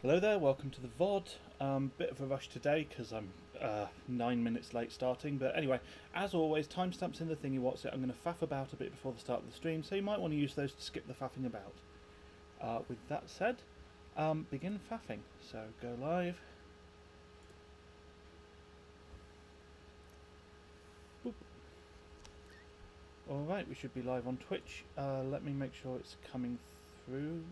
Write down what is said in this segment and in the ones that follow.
Hello there, welcome to the VOD. Bit of a rush today because I'm 9 minutes late starting, but anyway, as always, timestamps in the thingy what's it. I'm going to faff about a bit before the start of the stream, so you might want to use those to skip the faffing about. With that said, begin faffing. So go live. Boop. Alright, we should be live on Twitch. Let me make sure it's coming through.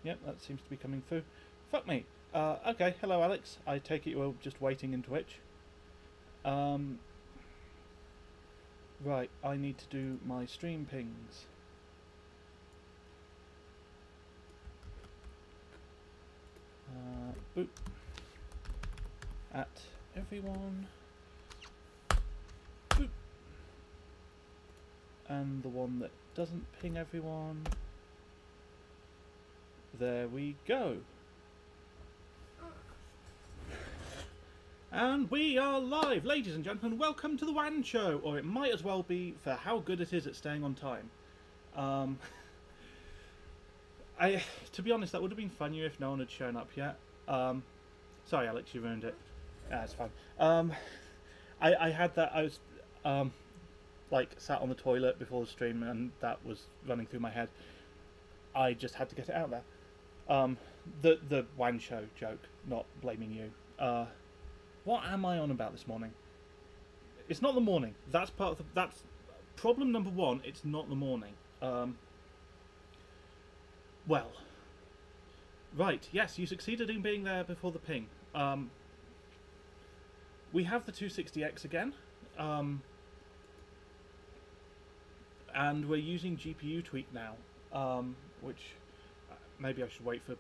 Yep, that seems to be coming through. Fuck me. Okay, hello Alex. I take it you were just waiting in Twitch. Right, I need to do my stream pings. Boop. At everyone. Boop. And the one that doesn't ping everyone. There we go. And we are live, ladies and gentlemen. Welcome to the WAN show, or it might as well be for how good it is at staying on time. To be honest, that would have been funnier if no one had shown up yet. Sorry, Alex, you ruined it. Yeah, it's fine. I had that. I was like sat on the toilet before the stream, and that was running through my head. I just had to get it out there. The WAN show joke, not blaming you. What am I on about this morning? It's not the morning. That's part of that's problem number one. It's not the morning. Well, right. Yes, you succeeded in being there before the ping. We have the 260X again, and we're using GPU tweak now, which. Maybe I should wait for...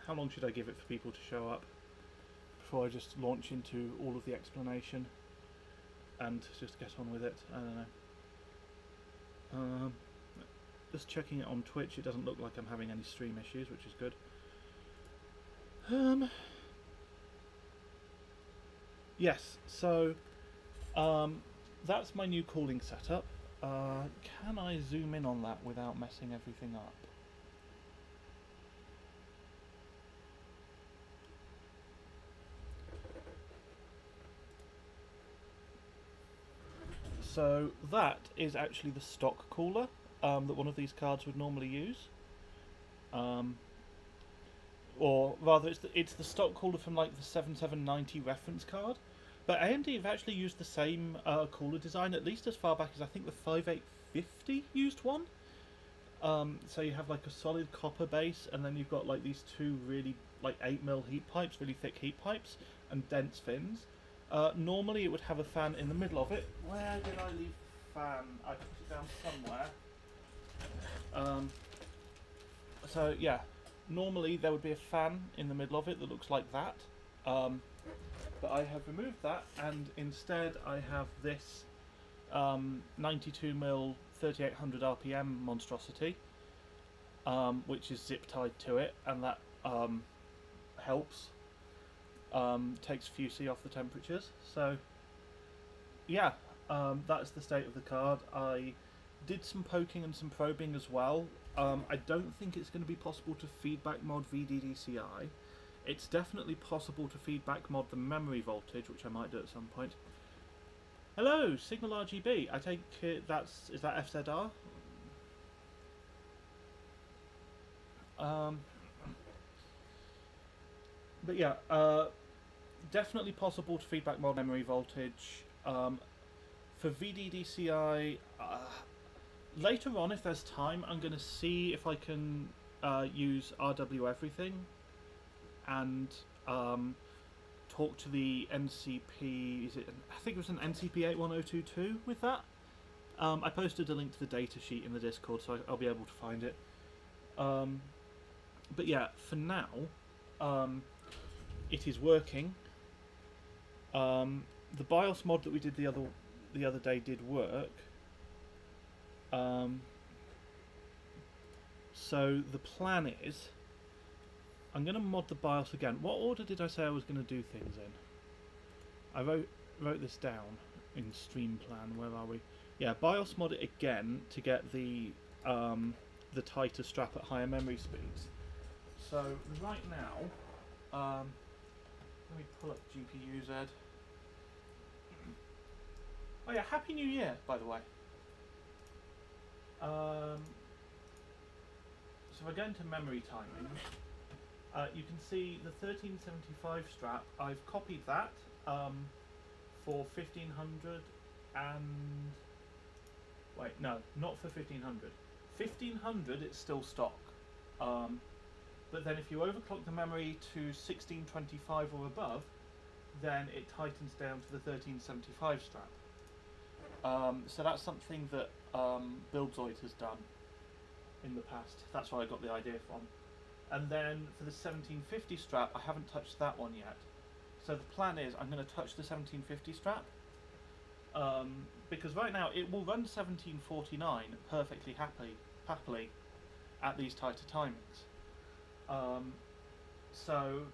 how long should I give it for people to show up before I just launch into all of the explanation and just get on with it? I don't know. Just checking it on Twitch, it doesn't look like I'm having any stream issues, which is good. Yes, so that's my new calling setup. Can I zoom in on that without messing everything up? So that is actually the stock cooler that one of these cards would normally use, or rather, it's the stock cooler from like the 7790 reference card. But AMD have actually used the same cooler design at least as far back as I think the 5850 used one. So you have like a solid copper base, and then you've got like these two really like 8mm heat pipes, really thick heat pipes, and dense fins. Normally it would have a fan in the middle of it. Where did I leave the fan? I put it down somewhere. So yeah, normally there would be a fan in the middle of it that looks like that. But I have removed that, and instead I have this 92mm 3800 RPM monstrosity, which is zip tied to it, and that helps. Takes FUSI off the temperatures. So yeah, that's the state of the card. I did some poking and some probing as well. I don't think it's going to be possible to feedback mod VDDCI. It's definitely possible to feedback mod the memory voltage, which I might do at some point. Hello, Signal RGB. I take it is that FZR? But yeah, definitely possible to feedback mod memory voltage. For VDDCI, later on, if there's time, I'm going to see if I can use RWeverything and talk to the NCP. I think it was an NCP 81022 with that. I posted a link to the datasheet in the Discord, so I'll be able to find it. But yeah, for now, it is working. The BIOS mod that we did the other day did work. So the plan is, I'm going to mod the BIOS again. What order did I say I was going to do things in? I wrote this down in stream plan. Where are we? Yeah, BIOS mod it again to get the tighter strap at higher memory speeds. So right now, let me pull up GPU-Z. Oh yeah, Happy New Year, by the way. So if I go into memory timing, you can see the 1375 strap. I've copied that for 1500 and... Wait, no, not for 1500. 1500 it's still stock. But then if you overclock the memory to 1625 or above, then it tightens down to the 1375 strap. So that's something that Buildzoid has done in the past. That's where I got the idea from. And then for the 1750 strap, I haven't touched that one yet. So the plan is I'm going to touch the 1750 strap, because right now it will run 1749 perfectly happily at these tighter timings. So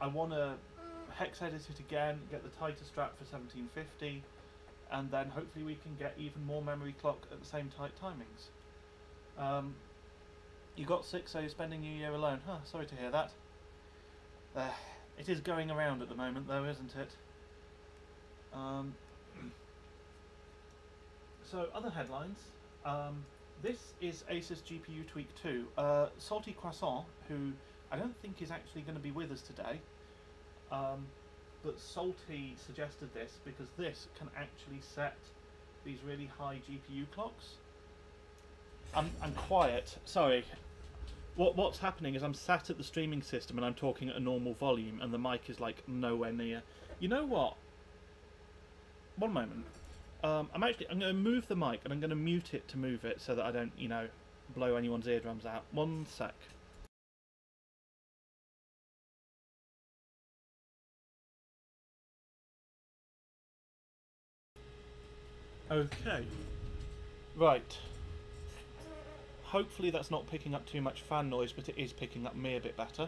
I want to hex edit it again, get the tighter strap for 1750, and then hopefully we can get even more memory clock at the same tight timings. You got 6, so you're spending New Year alone. Huh, sorry to hear that. It is going around at the moment though, isn't it? So other headlines. This is Asus GPU Tweak 2. Salty Croissant, who I don't think is actually going to be with us today, but Salty suggested this because this can actually set these really high GPU clocks. I'm quiet, sorry. What's happening is I'm sat at the streaming system and I'm talking at a normal volume and the mic is like nowhere near. You know what? One moment. I'm going to move the mic and I'm going to mute it to move it so that I don't, you know, blow anyone's eardrums out. One sec. Okay. Right. Hopefully that's not picking up too much fan noise, but it is picking up me a bit better.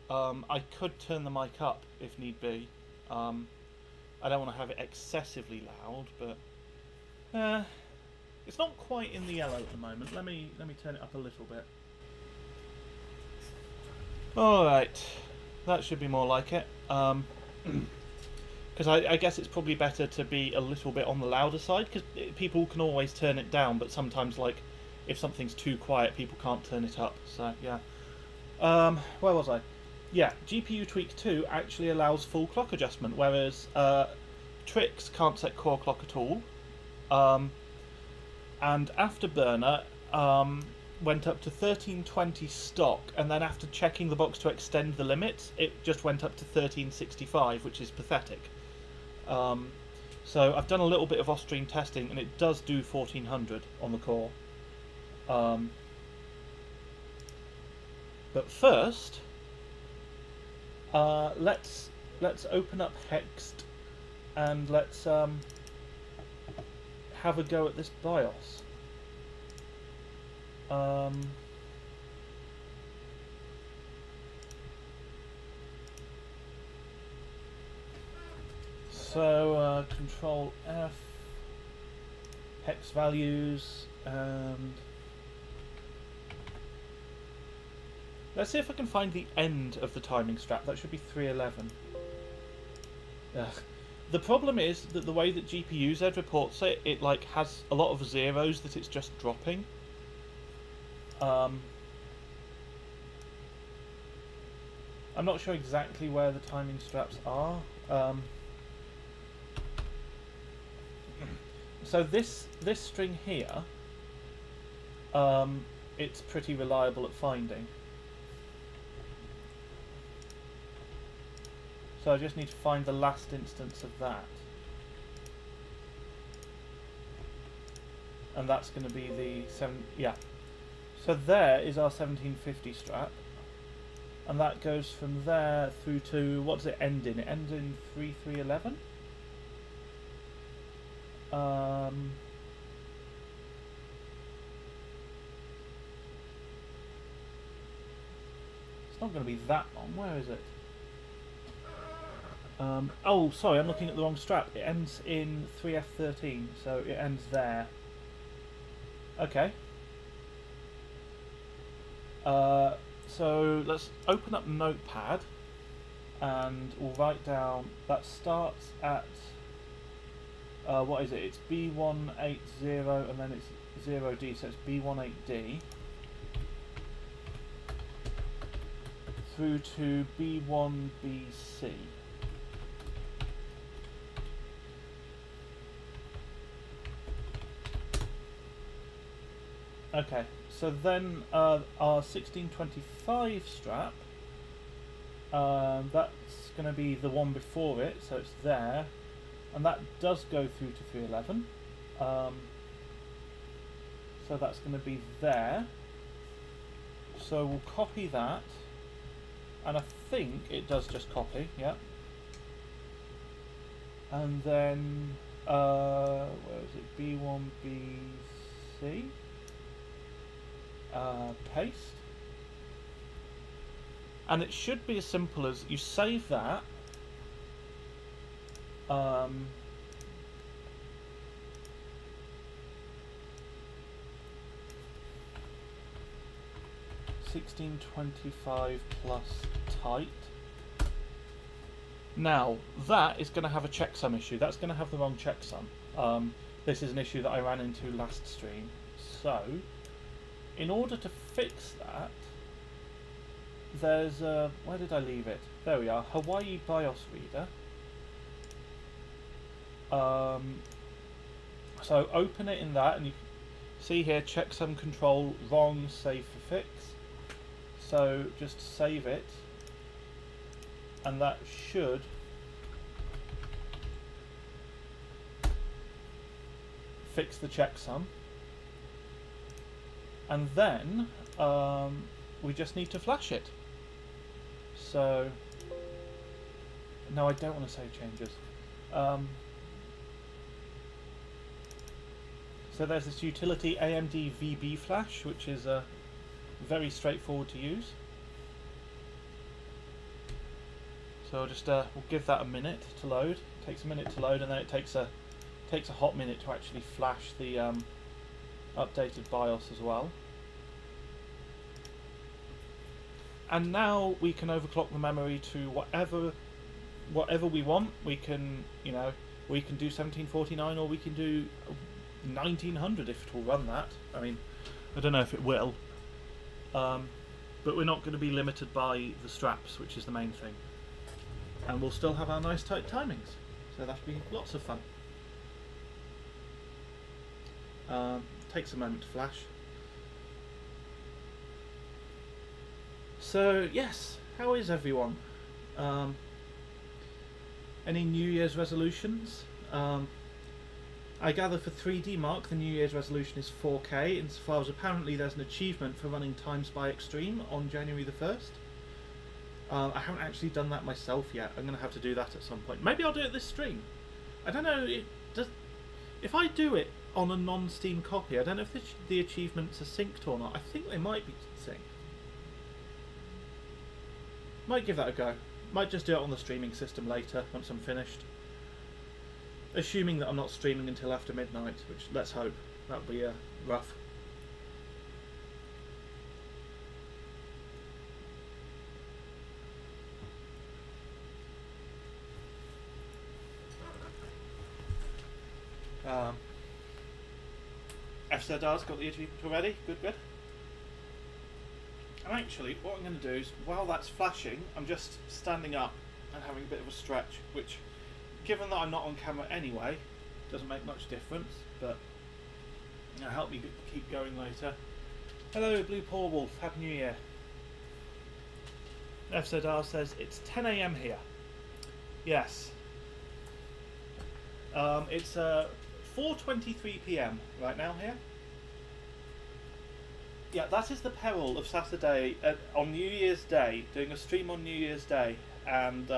I could turn the mic up if need be. I don't want to have it excessively loud, but it's not quite in the yellow at the moment. Let me turn it up a little bit. Alright, that should be more like it. Because I guess it's probably better to be a little bit on the louder side, because people can always turn it down, but sometimes, like, if something's too quiet, people can't turn it up. So, yeah. Where was I? Yeah, GPU Tweak 2 actually allows full clock adjustment, whereas TRIXX can't set core clock at all. And Afterburner went up to 1320 stock, and then after checking the box to extend the limits, it just went up to 1365, which is pathetic. So I've done a little bit of off-stream testing, and it does do 1400 on the core. But first, let's open up Hexed and let's have a go at this BIOS. So Control F, hex values, and let's see if I can find the end of the timing strap. That should be 311. Ugh. The problem is that the way that GPU-Z reports it, it like has a lot of zeros that it's just dropping. I'm not sure exactly where the timing straps are. So this string here, it's pretty reliable at finding. So I just need to find the last instance of that. And that's going to be the yeah. So there is our 1750 strap. And that goes from there through to, what does it end in? It ends in 3311? It's not going to be that long. Where is it? Oh, sorry, I'm looking at the wrong strap. It ends in 3F13, so it ends there. Okay. So let's open up Notepad and we'll write down that starts at what is it? It's B180 and then it's 0D, so it's B18D through to B1BC. Okay, so then our 1625 strap, that's going to be the one before it, so it's there, and that does go through to 311. So that's going to be there. So we'll copy that, and I think it does just copy, yeah. And then, where is it? B1BC. Paste, and it should be as simple as you save that, 1625 plus tight. Now that is going to have a checksum issue. That's going to have the wrong checksum. This is an issue that I ran into last stream. So in order to fix that, there's a, where did I leave it? There we are, Hawaii BIOS reader. So open it in that, and you see here, checksum control wrong, save for fix. So just save it, and that should fix the checksum. And then we just need to flash it. So no, I don't want to save changes. So there's this utility AMD VB flash, which is very straightforward to use. So I'll just we'll give that a minute to load. It takes a minute to load, and then it takes a hot minute to actually flash the updated BIOS as well. And now we can overclock the memory to whatever we want. We can, you know, we can do 1749, or we can do 1900 if it will run that. I mean, I don't know if it will, but we're not going to be limited by the straps, which is the main thing. And we'll still have our nice tight timings, so that'll be lots of fun. Takes a moment to flash. So yes, how is everyone? Any New Year's resolutions? I gather for 3D Mark the New Year's resolution is 4K, insofar as apparently there's an achievement for running Times by Extreme on January the 1st. I haven't actually done that myself yet. I'm going to have to do that at some point. Maybe I'll do it this stream. I don't know. If I do it on a non-Steam copy, I don't know if the achievements are synced or not. I think they might be synced. Might give that a go. Might just do it on the streaming system later once I'm finished. Assuming that I'm not streaming until after midnight, which let's hope. That would be rough. FZR's got the achievement already. Good, good. And actually, what I'm going to do is, while that's flashing, I'm just standing up and having a bit of a stretch, which, given that I'm not on camera anyway, doesn't make much difference, but it'll help me keep going later. Hello, Blue Paw Wolf. Happy New Year. FZR says, it's 10 AM here. Yes. It's 4:23 PM right now here. Yeah, that is the peril of Saturday on New Year's Day, doing a stream on New Year's Day, and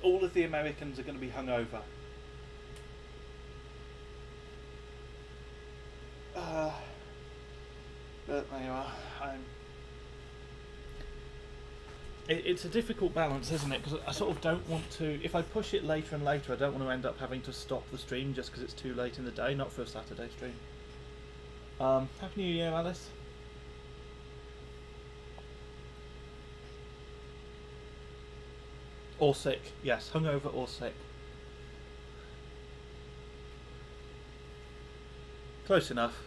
all of the Americans are going to be hungover. But there you are. it's a difficult balance, isn't it? Because I sort of don't want to, if I push it later and later, I don't want to end up having to stop the stream just because it's too late in the day, not for a Saturday stream. Happy New Year, Alice. Or sick, yes, hungover or sick. Close enough.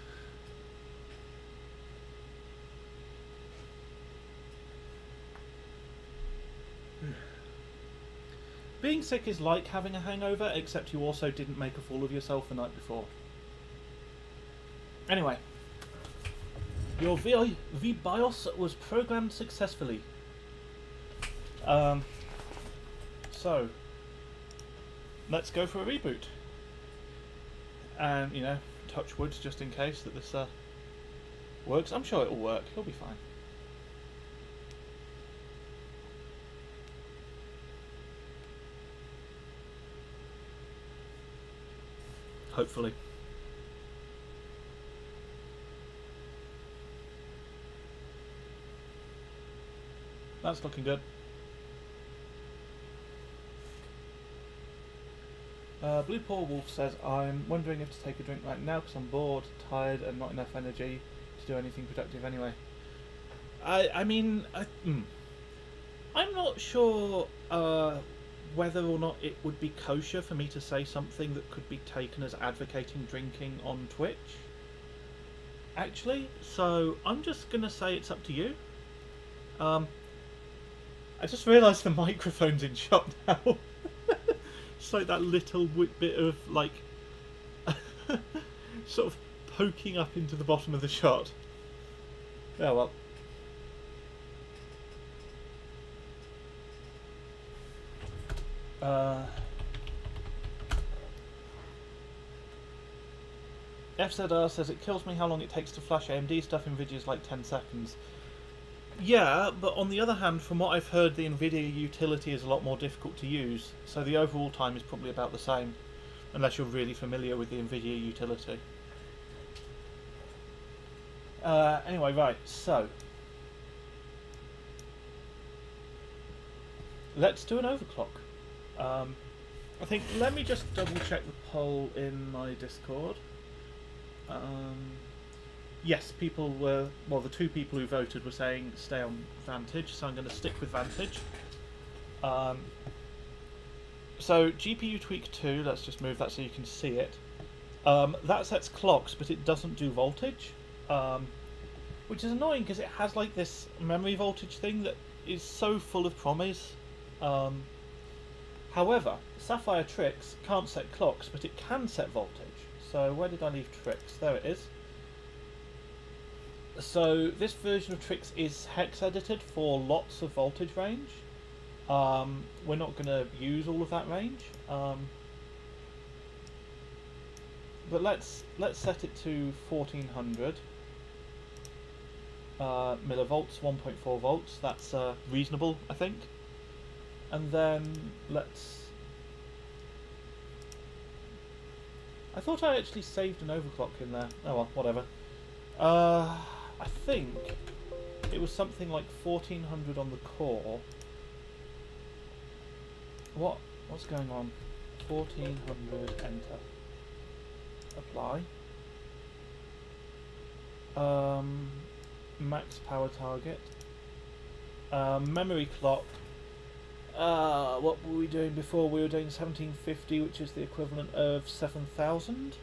Being sick is like having a hangover, except you also didn't make a fool of yourself the night before. Anyway, your VBIOS was programmed successfully. So, let's go for a reboot. And, you know, touch wood just in case that this works. I'm sure it'll work. It'll be fine. Hopefully. That's looking good. Blue Paul Wolf says, I'm wondering if to take a drink right now because I'm bored, tired and not enough energy to do anything productive anyway. I'm not sure whether or not it would be kosher for me to say something that could be taken as advocating drinking on Twitch. Actually, so I'm just going to say it's up to you. I just realised the microphone's in shot now. It's like that little bit of, like, sort of poking up into the bottom of the shot. Oh well. FZR says it kills me how long it takes to flash AMD stuff. NVIDIA's like 10 seconds. Yeah, but on the other hand, from what I've heard, the NVIDIA utility is a lot more difficult to use, so the overall time is probably about the same, unless you're really familiar with the NVIDIA utility. Anyway, right, so let's do an overclock. I think, let me just double check the poll in my Discord. Yes, people were, well, the two people who voted were saying stay on Vantage, so I'm going to stick with Vantage. So GPU tweak 2, let's just move that so you can see it. That sets clocks, but it doesn't do voltage, which is annoying because it has like this memory voltage thing that is so full of promise. However, Sapphire TRIXX can't set clocks, but it can set voltage. So where did I leave TRIXX? There it is. So this version of TRIXX is hex edited for lots of voltage range. We're not going to use all of that range, but let's set it to 1400 millivolts, 1.4 volts. That's reasonable, I think. And then let's. I thought I actually saved an overclock in there. Oh well, whatever. I think it was something like 1400 on the core. What's going on? 1400, enter. Apply. Max power target. Memory clock. What were we doing before? We were doing 1750, which is the equivalent of 7000.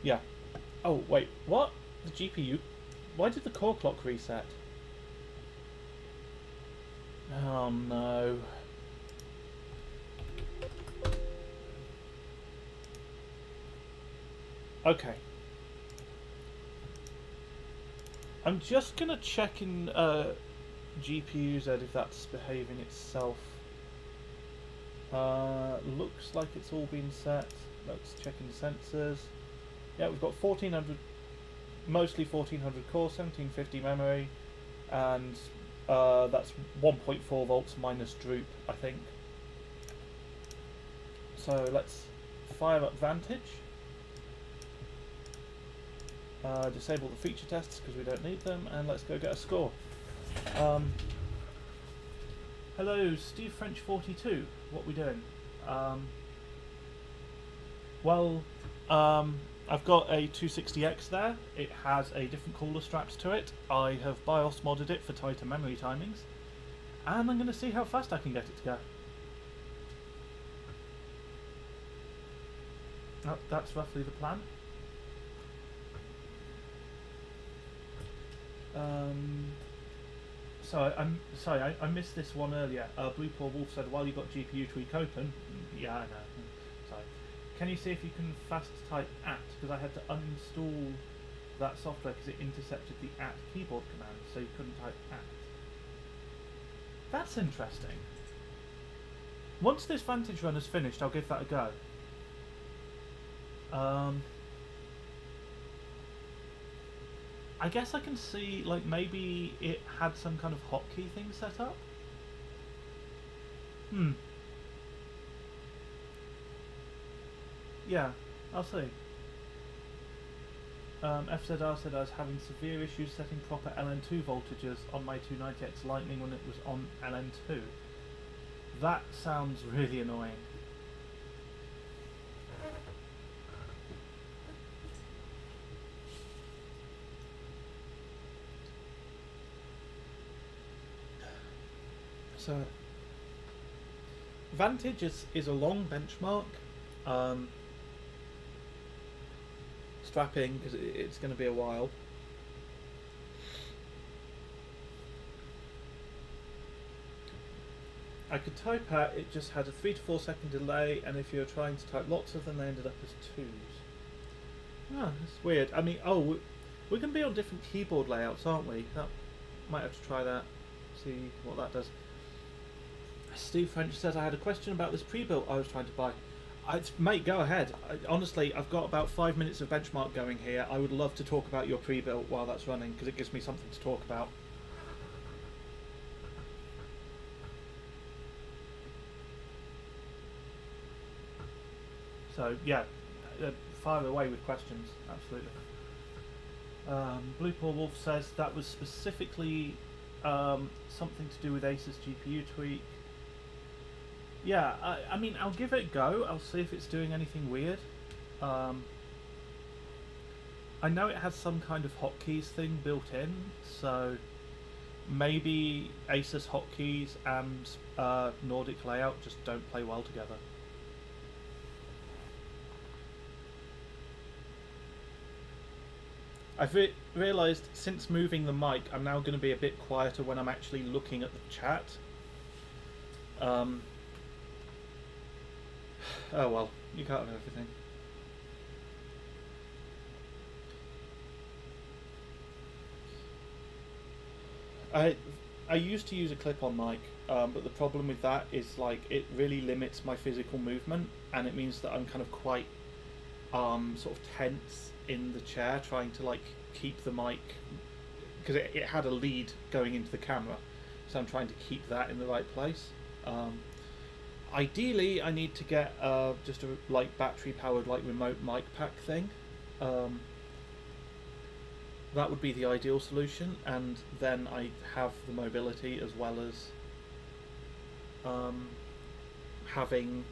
Yeah. Oh, wait, what? The GPU? Why did the core clock reset? Oh no. Okay. I'm just gonna check in GPUs if that's behaving itself. Looks like it's all been set. Let's check in sensors. Yeah, we've got 1400, mostly 1400 core, 1750 memory, and that's 1.4 volts minus droop, I think. So let's fire up Vantage. Disable the feature tests because we don't need them, and let's go get a score. Hello, Steve French 42. What are we doing? I've got a 260X there. It has a different cooler straps to it. I have BIOS modded it for tighter memory timings, and I'm going to see how fast I can get it to go. That's roughly the plan. I'm sorry, I missed this one earlier. Blue Paw Wolf said, while you got GPU tweak open, yeah, I know. Sorry. Can you see if you can fast type @? Because I had to uninstall that software because it intercepted the @ keyboard command, so you couldn't type @. That's interesting. Once this Vantage run is finished, I'll give that a go. I guess I can see, like, maybe it had some kind of hotkey thing set up? Yeah, I'll see. FZR said I was having severe issues setting proper LN2 voltages on my 290X Lightning when it was on LN2. That sounds really annoying. So, Vantage is a long benchmark. Strap in because it's going to be a while. I could type out, it just had a 3 to 4 second delay, and if you were trying to type lots of them, they ended up as 2s. Oh, that's weird. I mean, oh, we're going to be on different keyboard layouts, aren't we? That, might have to try that, see what that does. Steve French says, I had a question about this pre-built I was trying to buy. Mate, go ahead. Honestly, I've got about 5 minutes of benchmark going here. I would love to talk about your pre-built while that's running, because it gives me something to talk about. So, yeah, fire away with questions, absolutely. Blue Paw Wolf says that was specifically something to do with Asus GPU tweak. Yeah, I mean, I'll give it a go. I'll see if it's doing anything weird. I know it has some kind of hotkeys thing built in, so maybe Asus hotkeys and Nordic layout just don't play well together. I've realised since moving the mic, I'm now going to be a bit quieter when I'm actually looking at the chat. Oh well, you can't have everything. I used to use a clip-on mic, but the problem with that is, like, it really limits my physical movement, and it means that I'm kind of quite sort of tense in the chair trying to, like, keep the mic, because it had a lead going into the camera, so I'm trying to keep that in the right place. Ideally, I need to get just a battery-powered remote mic pack thing. That would be the ideal solution, and then I have the mobility as well as having,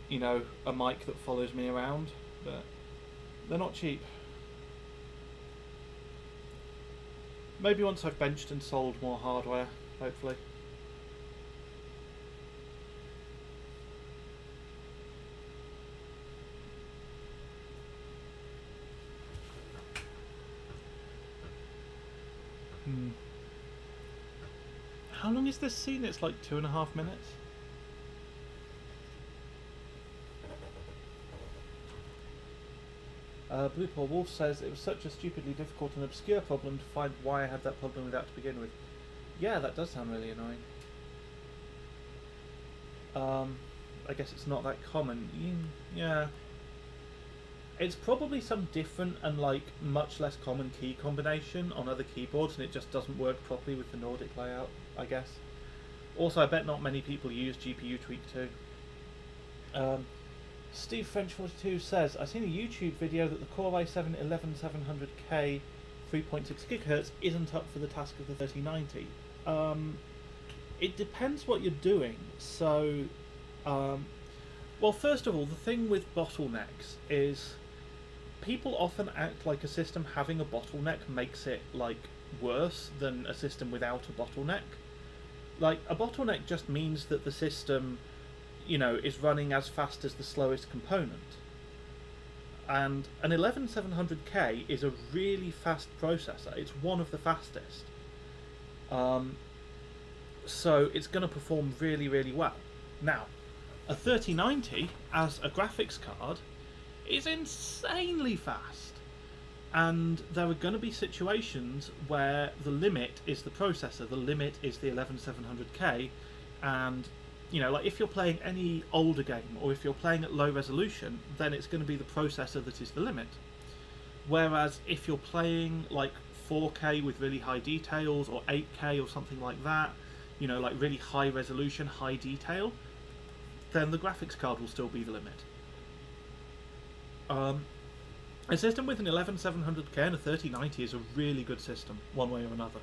you know, a mic that follows me around. But they're not cheap. Maybe once I've benched and sold more hardware, hopefully. How long is this scene? It's like 2.5 minutes. Blue Paw Wolf says it was such a stupidly difficult and obscure problem to find why I had that problem with that to begin with. Yeah, that does sound really annoying. I guess it's not that common. Yeah. It's probably some different and much less common key combination on other keyboards, and it just doesn't work properly with the Nordic layout, I guess. Also, I bet not many people use GPU tweak too. Steve French 42 says, I've seen a YouTube video that the Core i7 11700K 3.6 GHz isn't up for the task of the 3090. It depends what you're doing. So, well, first of all, the thing with bottlenecks is people often act like a system having a bottleneck makes it like worse than a system without a bottleneck. Like, a bottleneck just means that the system, you know, is running as fast as the slowest component. And an 11700K is a really fast processor. It's one of the fastest. So it's going to perform really, really well. Now, a 3090 as a graphics card is insanely fast. And there are going to be situations where the limit is the processor, the limit is the 11700K, and you know, like if you're playing any older game or if you're playing at low resolution, then it's going to be the processor that is the limit. Whereas if you're playing like 4K with really high details or 8K or something like that, you know, like really high resolution, high detail, then the graphics card will still be the limit. A system with an 11700K and a 3090 is a really good system, one way or another.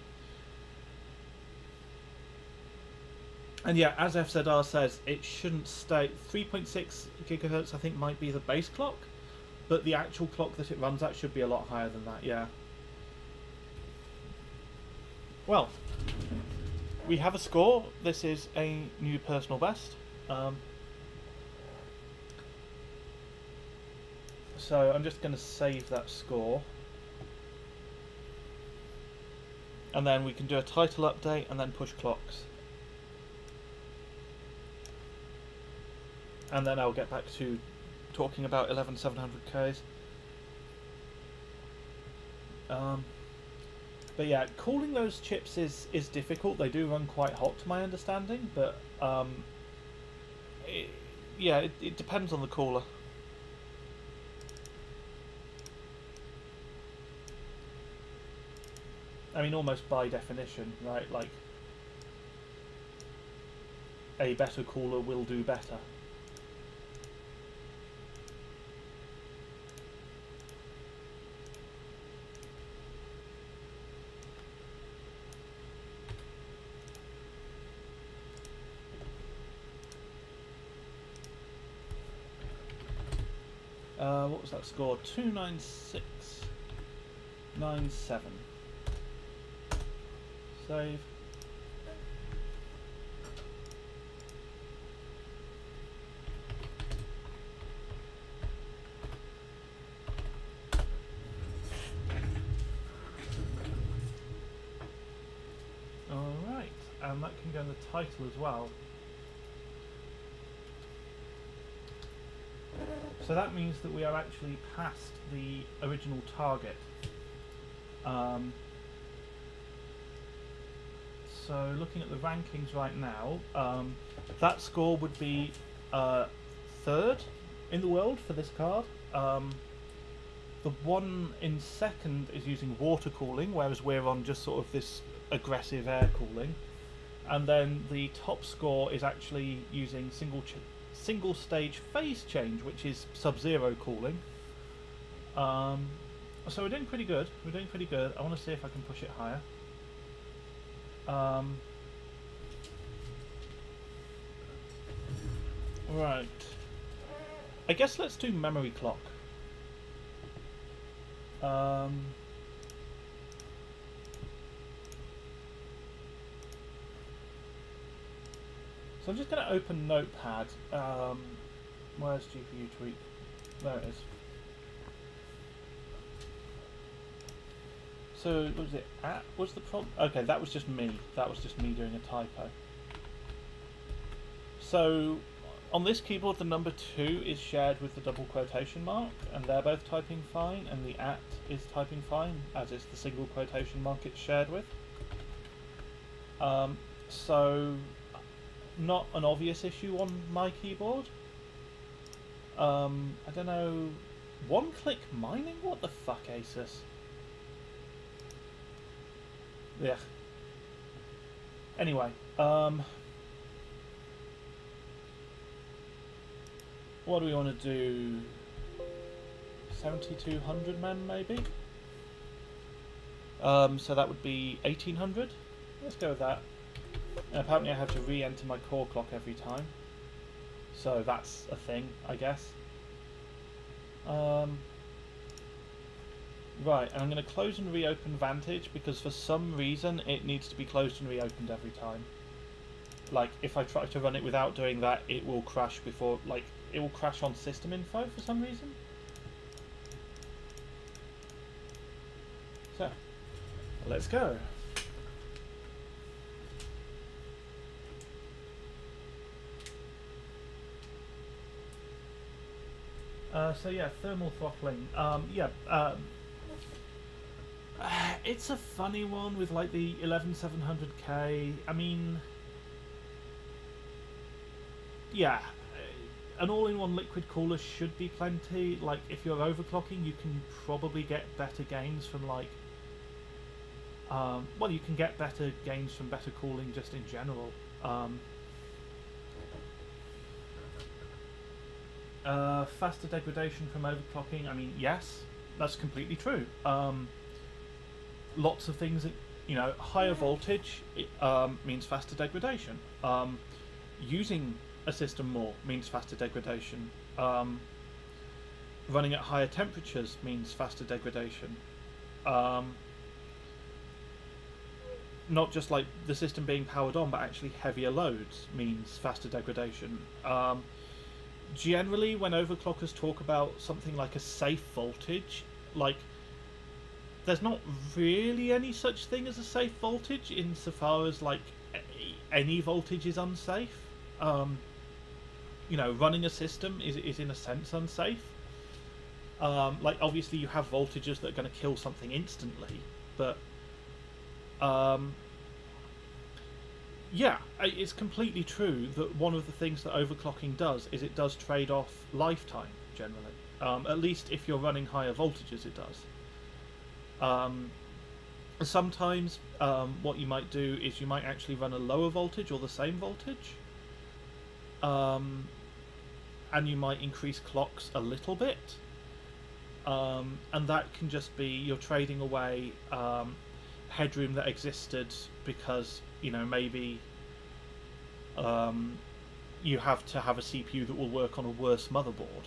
And yeah, as FZR says, it shouldn't stay. 3.6 GHz I think might be the base clock, but the actual clock that it runs at should be a lot higher than that, yeah. Well, we have a score. This is a new personal best. So I'm just going to save that score. And then we can do a title update and then push clocks. And then I'll get back to talking about 11700Ks. But yeah, cooling those chips is difficult. They do run quite hot to my understanding, but it depends on the cooler. I mean, almost by definition, right? Like, a better cooler will do better. What was that score? 296.97. Save. Alright, and that can go in the title as well. So that means that we are actually past the original target. So looking at the rankings right now, that score would be third in the world for this card. The one in second is using water cooling, whereas we're on just sort of this aggressive air cooling. And then the top score is actually using single stage phase change, which is sub-zero cooling. So we're doing pretty good. We're doing pretty good. I want to see if I can push it higher. Right. I guess let's do memory clock. So I'm just going to open Notepad. Where's GPU tweak? There it is. So was it at? Was the problem? Okay, that was just me. That was just me doing a typo. So on this keyboard, the number 2 is shared with the double quotation mark, and they're both typing fine, and the at is typing fine, as is the single quotation mark it's shared with. So not an obvious issue on my keyboard. I don't know. One-click mining? What the fuck, Asus? Yeah. Anyway, what do we want to do? 7,200 men, maybe? So that would be 1,800. Let's go with that. And apparently I have to re-enter my core clock every time. So that's a thing, I guess. Right, and I'm going to close and reopen Vantage because for some reason it needs to be closed and reopened every time. Like, if I try to run it without doing that, it will crash before, like, it will crash on system info for some reason. So, let's go. So yeah, thermal throttling. It's a funny one with like the 11700K. I mean, yeah, an all-in-one liquid cooler should be plenty. Like, if you're overclocking, you can probably get better gains from like, well, you can get better gains from better cooling just in general. Faster degradation from overclocking. I mean, yes, that's completely true. Lots of things that, you know, higher voltage means faster degradation. Using a system more means faster degradation. Running at higher temperatures means faster degradation. Not just like the system being powered on, but actually heavier loads means faster degradation. Generally, when overclockers talk about something like a safe voltage, like, there's not really any such thing as a safe voltage insofar as like any voltage is unsafe. You know, running a system is in a sense unsafe. Like, obviously you have voltages that are going to kill something instantly, but yeah, it's completely true that one of the things that overclocking does is it does trade off lifetime generally. At least if you're running higher voltages, it does. Sometimes what you might do is you might actually run a lower voltage or the same voltage, and you might increase clocks a little bit, and that can just be you're trading away headroom that existed because, you know, maybe you have to have a CPU that will work on a worse motherboard,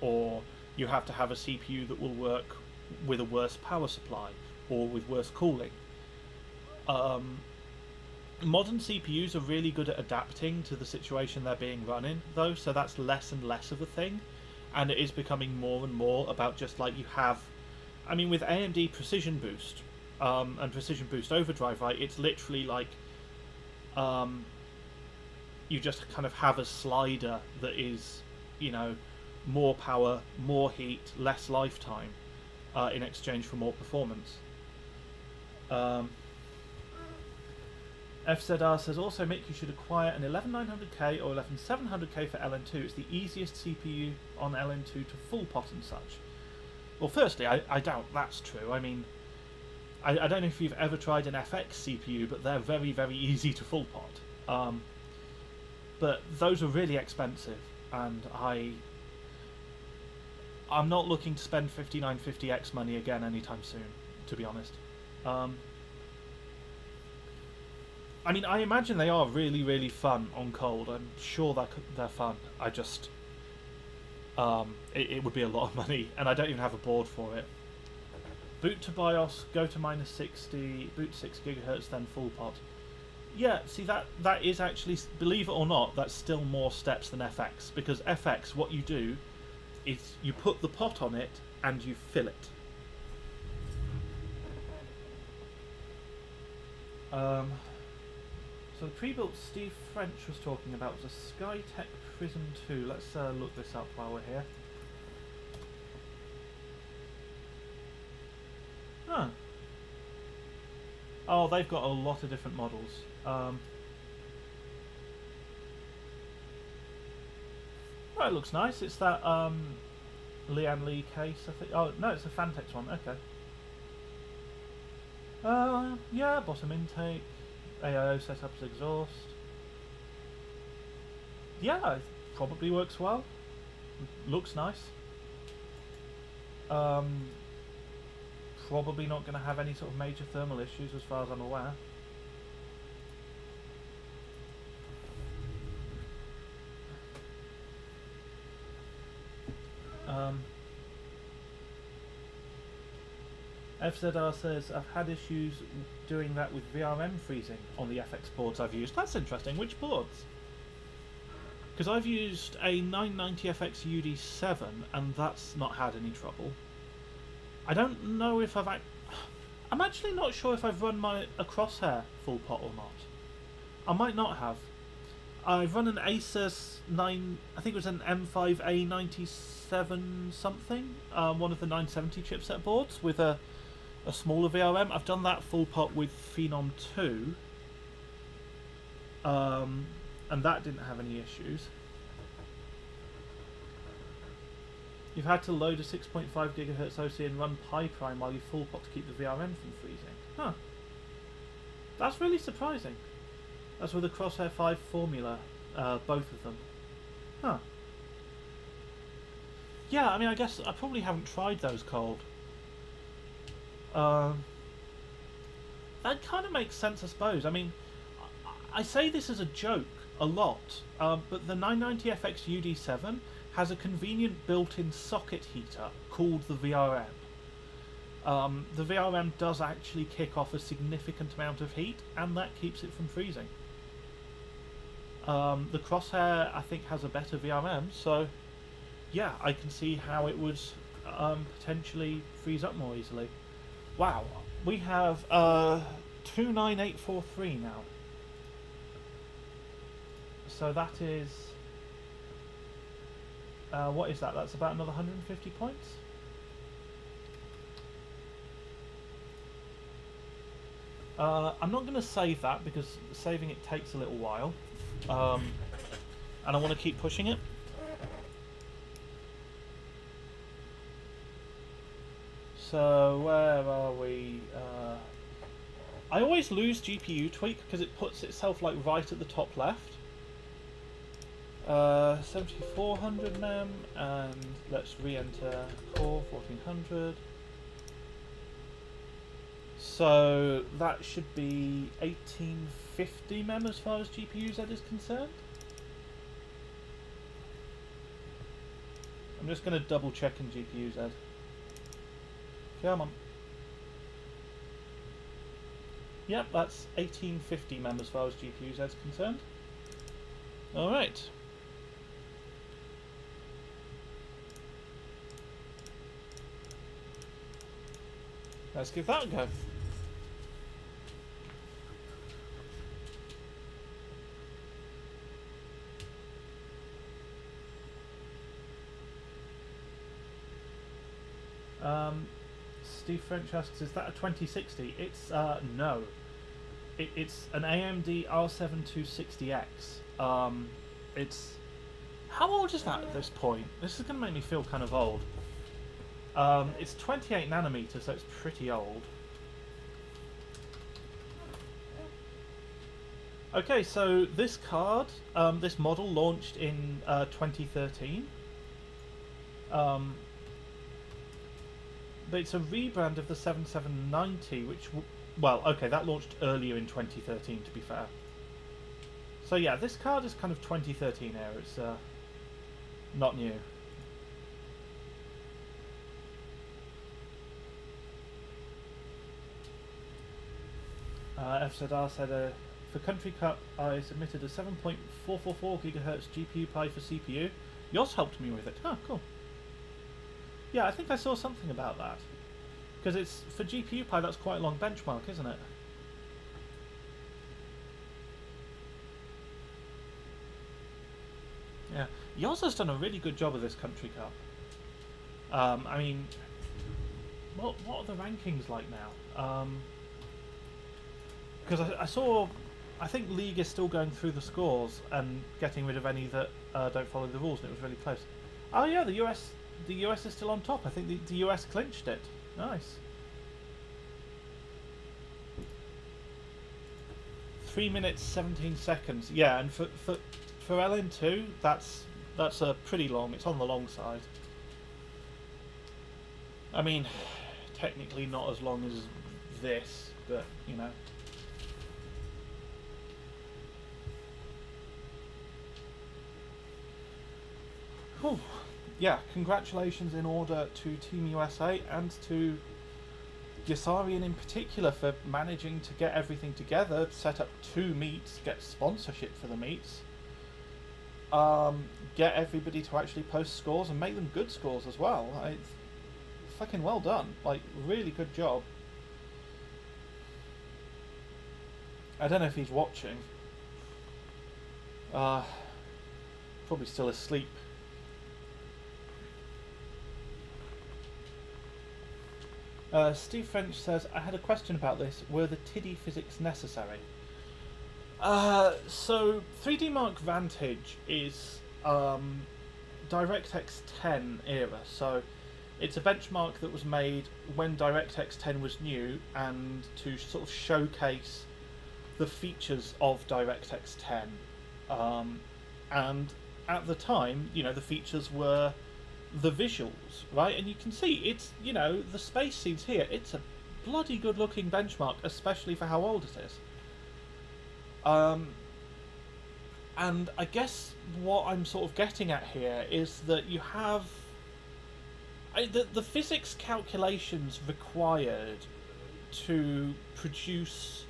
or you have to have a CPU that will work with a worse power supply or with worse cooling. Modern CPUs are really good at adapting to the situation they're being run in, though, so that's less and less of a thing, and it is becoming more and more about just like you have, I mean, with AMD Precision Boost and Precision Boost Overdrive, right, it's literally like you just kind of have a slider that is, you know, more power, more heat, less lifetime, in exchange for more performance. FZR says also, Mick, you should acquire an 11900K or 11700K for LN2. It's the easiest CPU on LN2 to full pot and such. Well, firstly, I doubt that's true. I mean, I don't know if you've ever tried an FX CPU, but they're very, very easy to full pot. But those are really expensive, and I'm not looking to spend 5950X money again anytime soon, to be honest. I mean, I imagine they are really, really fun on cold. I'm sure they're fun. I just... it would be a lot of money, and I don't even have a board for it. Boot to BIOS, go to -60, boot 6 GHz, then full pot. Yeah, see, that is actually, believe it or not, that's still more steps than FX, because FX, what you do is you put the pot on it and you fill it. So the pre-built Steve French was talking about was a Skytech Prism 2. Let's look this up while we're here. Huh. Oh, they've got a lot of different models. Oh, it looks nice. It's that Lian Li case, I think. Oh, no, it's a Vantage one. Okay. Yeah, bottom intake. AIO set up as exhaust. Yeah, it probably works well. Looks nice. Probably not going to have any sort of major thermal issues as far as I'm aware. FZR says, I've had issues doing that with VRM freezing on the FX boards I've used. That's interesting. Which boards? Because I've used a 990FX UD7 and that's not had any trouble. I don't know if I'm actually not sure if I've run a crosshair full pot or not. I might not have. I've run an Asus 9, I think it was an M5A97 something, one of the 970 chipset boards with a smaller VRM. I've done that full pot with Phenom 2, and that didn't have any issues. You've had to load a 6.5 GHz OC and run PyPrime while you full pot to keep the VRM from freezing. Huh. That's really surprising. That's with the Crosshair 5 formula, both of them. Huh. Yeah, I mean, I guess I probably haven't tried those cold. That kind of makes sense, I suppose. I mean, I say this as a joke a lot, but the 990FX UD7 has a convenient built-in socket heater called the VRM. The VRM does actually kick off a significant amount of heat, and that keeps it from freezing. The Crosshair, I think, has a better VRM, so yeah, I can see how it would potentially freeze up more easily. Wow, we have 29843 now. So that is... what is that? That's about another 150 points? I'm not going to save that because saving it takes a little while. And I want to keep pushing it. So where are we? I always lose GPU tweak because it puts itself like right at the top left. 7400 mem, and let's re-enter core 1400. So that should be 1850 mem as far as GPU Z is concerned. I'm just going to double check in GPU Z. Come on. Yep, that's 1850 mem as far as GPU Z is concerned. Alright. Let's give that a go. Steve French asks, is that a 2060? It's, no. It's an AMD R7 260X. It's... How old is that at this point? This is going to make me feel kind of old. It's 28 nanometers, so it's pretty old. Okay, so this card, this model launched in 2013. But it's a rebrand of the 7790, which, well, okay, that launched earlier in 2013, to be fair. So yeah, this card is kind of 2013 era. It's not new. FZR said, for Country Cup, I submitted a 7.444 GHz GPU Pi for CPU. Yoss helped me with it. Oh, cool. Yeah, I think I saw something about that. Because it's, for GPU Pi, that's quite a long benchmark, isn't it? Yeah, Yoss has done a really good job of this Country Cup. I mean, what are the rankings like now? Because I saw, I think League is still going through the scores and getting rid of any that don't follow the rules, and it was really close. Oh yeah, the US is still on top. I think the US clinched it. Nice. 3 minutes 17 seconds. Yeah, and for LN2, that's That's pretty long. It's on the long side. I mean, technically not as long as this, but you know. Whew. Yeah, congratulations in order to Team USA and to Yassarian in particular for managing to get everything together, set up 2 meets, get sponsorship for the meets, get everybody to actually post scores and make them good scores as well. It's fucking well done. Like, really good job. I don't know if he's watching. Probably still asleep. Steve French says, I had a question about this. Were the TIDI physics necessary? So 3D Mark Vantage is DirectX 10 era. So it's a benchmark that was made when DirectX 10 was new and to sort of showcase the features of DirectX 10. And at the time, you know, the features were the visuals, right? And you can see it's, you know, the space scenes here, it's a bloody good looking benchmark, especially for how old it is. And I guess what I'm sort of getting at here is that you have the physics calculations required to produce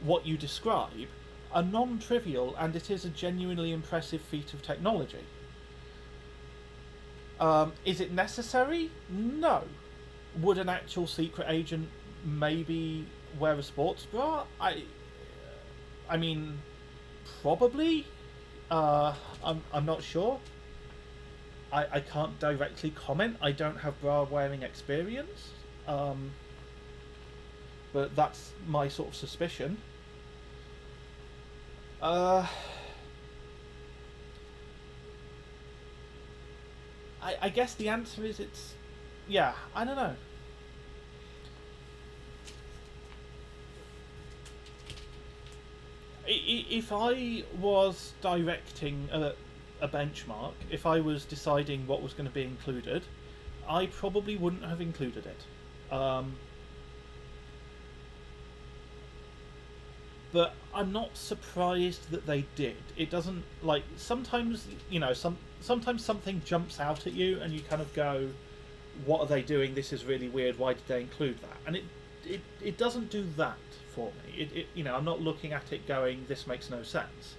what you describe are non-trivial, and it is a genuinely impressive feat of technology. Is it necessary? No. Would an actual secret agent maybe wear a sports bra? I mean, probably. I'm not sure. I can't directly comment. I don't have bra wearing experience. But that's my sort of suspicion. I guess the answer is it's... Yeah, I don't know. If I was directing a benchmark, if I was deciding what was going to be included, I probably wouldn't have included it. But I'm not surprised that they did. It doesn't, like, sometimes, you know, sometimes something jumps out at you and you kind of go, what are they doing? This is really weird. Why did they include that? And it doesn't do that for me. You know, I'm not looking at it going, this makes no sense.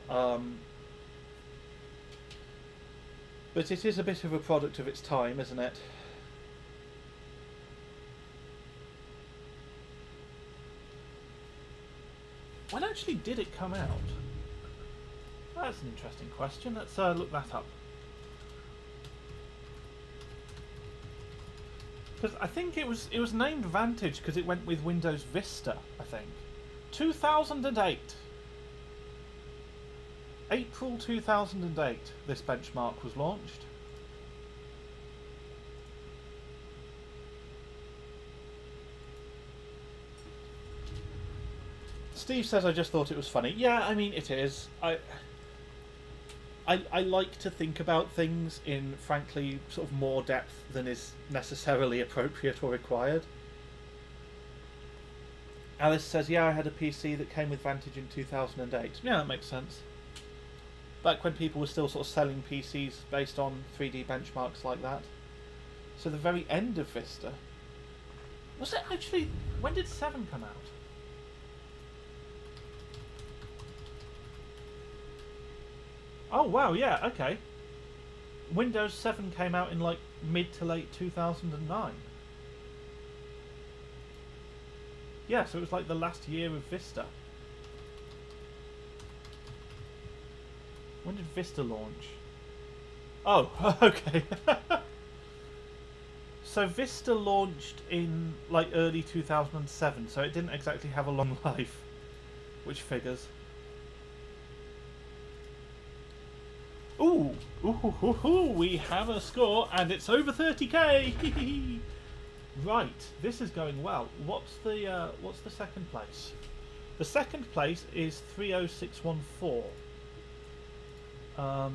But it is a bit of a product of its time, isn't it? When actually did it come out? That's an interesting question. Let's look that up. Because I think it was named Vantage because it went with Windows Vista, I think. 2008. April 2008, this benchmark was launched. Steve says, I just thought it was funny. Yeah, I mean, it is. I like to think about things in, frankly, sort of more depth than is necessarily appropriate or required. Alice says, yeah, I had a PC that came with Vantage in 2008. Yeah, that makes sense. Back when people were still sort of selling PCs based on 3D benchmarks like that. So the very end of Vista. Was it actually... When did 7 come out? Oh wow, yeah, okay. Windows 7 came out in like mid to late 2009. Yeah, so it was like the last year of Vista. When did Vista launch? Oh, okay. So Vista launched in like early 2007, so it didn't exactly have a long life, which figures. Ooh, we have a score, and it's over 30k. Right, this is going well. What's the second place? The second place is 30614. I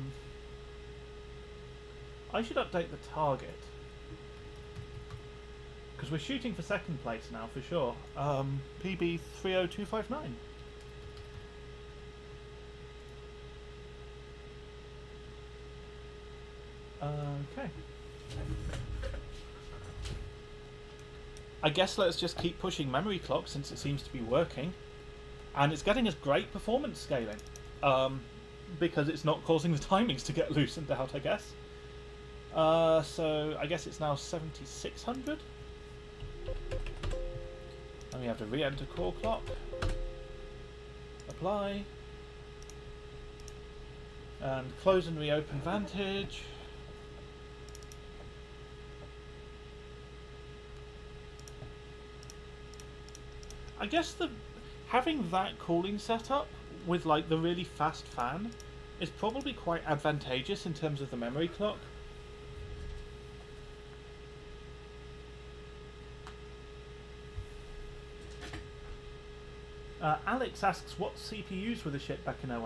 should update the target. Because we're shooting for second place now, for sure. PB 30259. Okay. I guess let's just keep pushing memory clock since it seems to be working. And it's getting us great performance scaling. Because it's not causing the timings to get loosened out, I guess. So I guess it's now 7600. And we have to re-enter core clock. Apply. And close and reopen Vantage. I guess having that cooling setup with like the really fast fan is probably quite advantageous in terms of the memory clock. Alex asks what CPUs were the shit back in 08.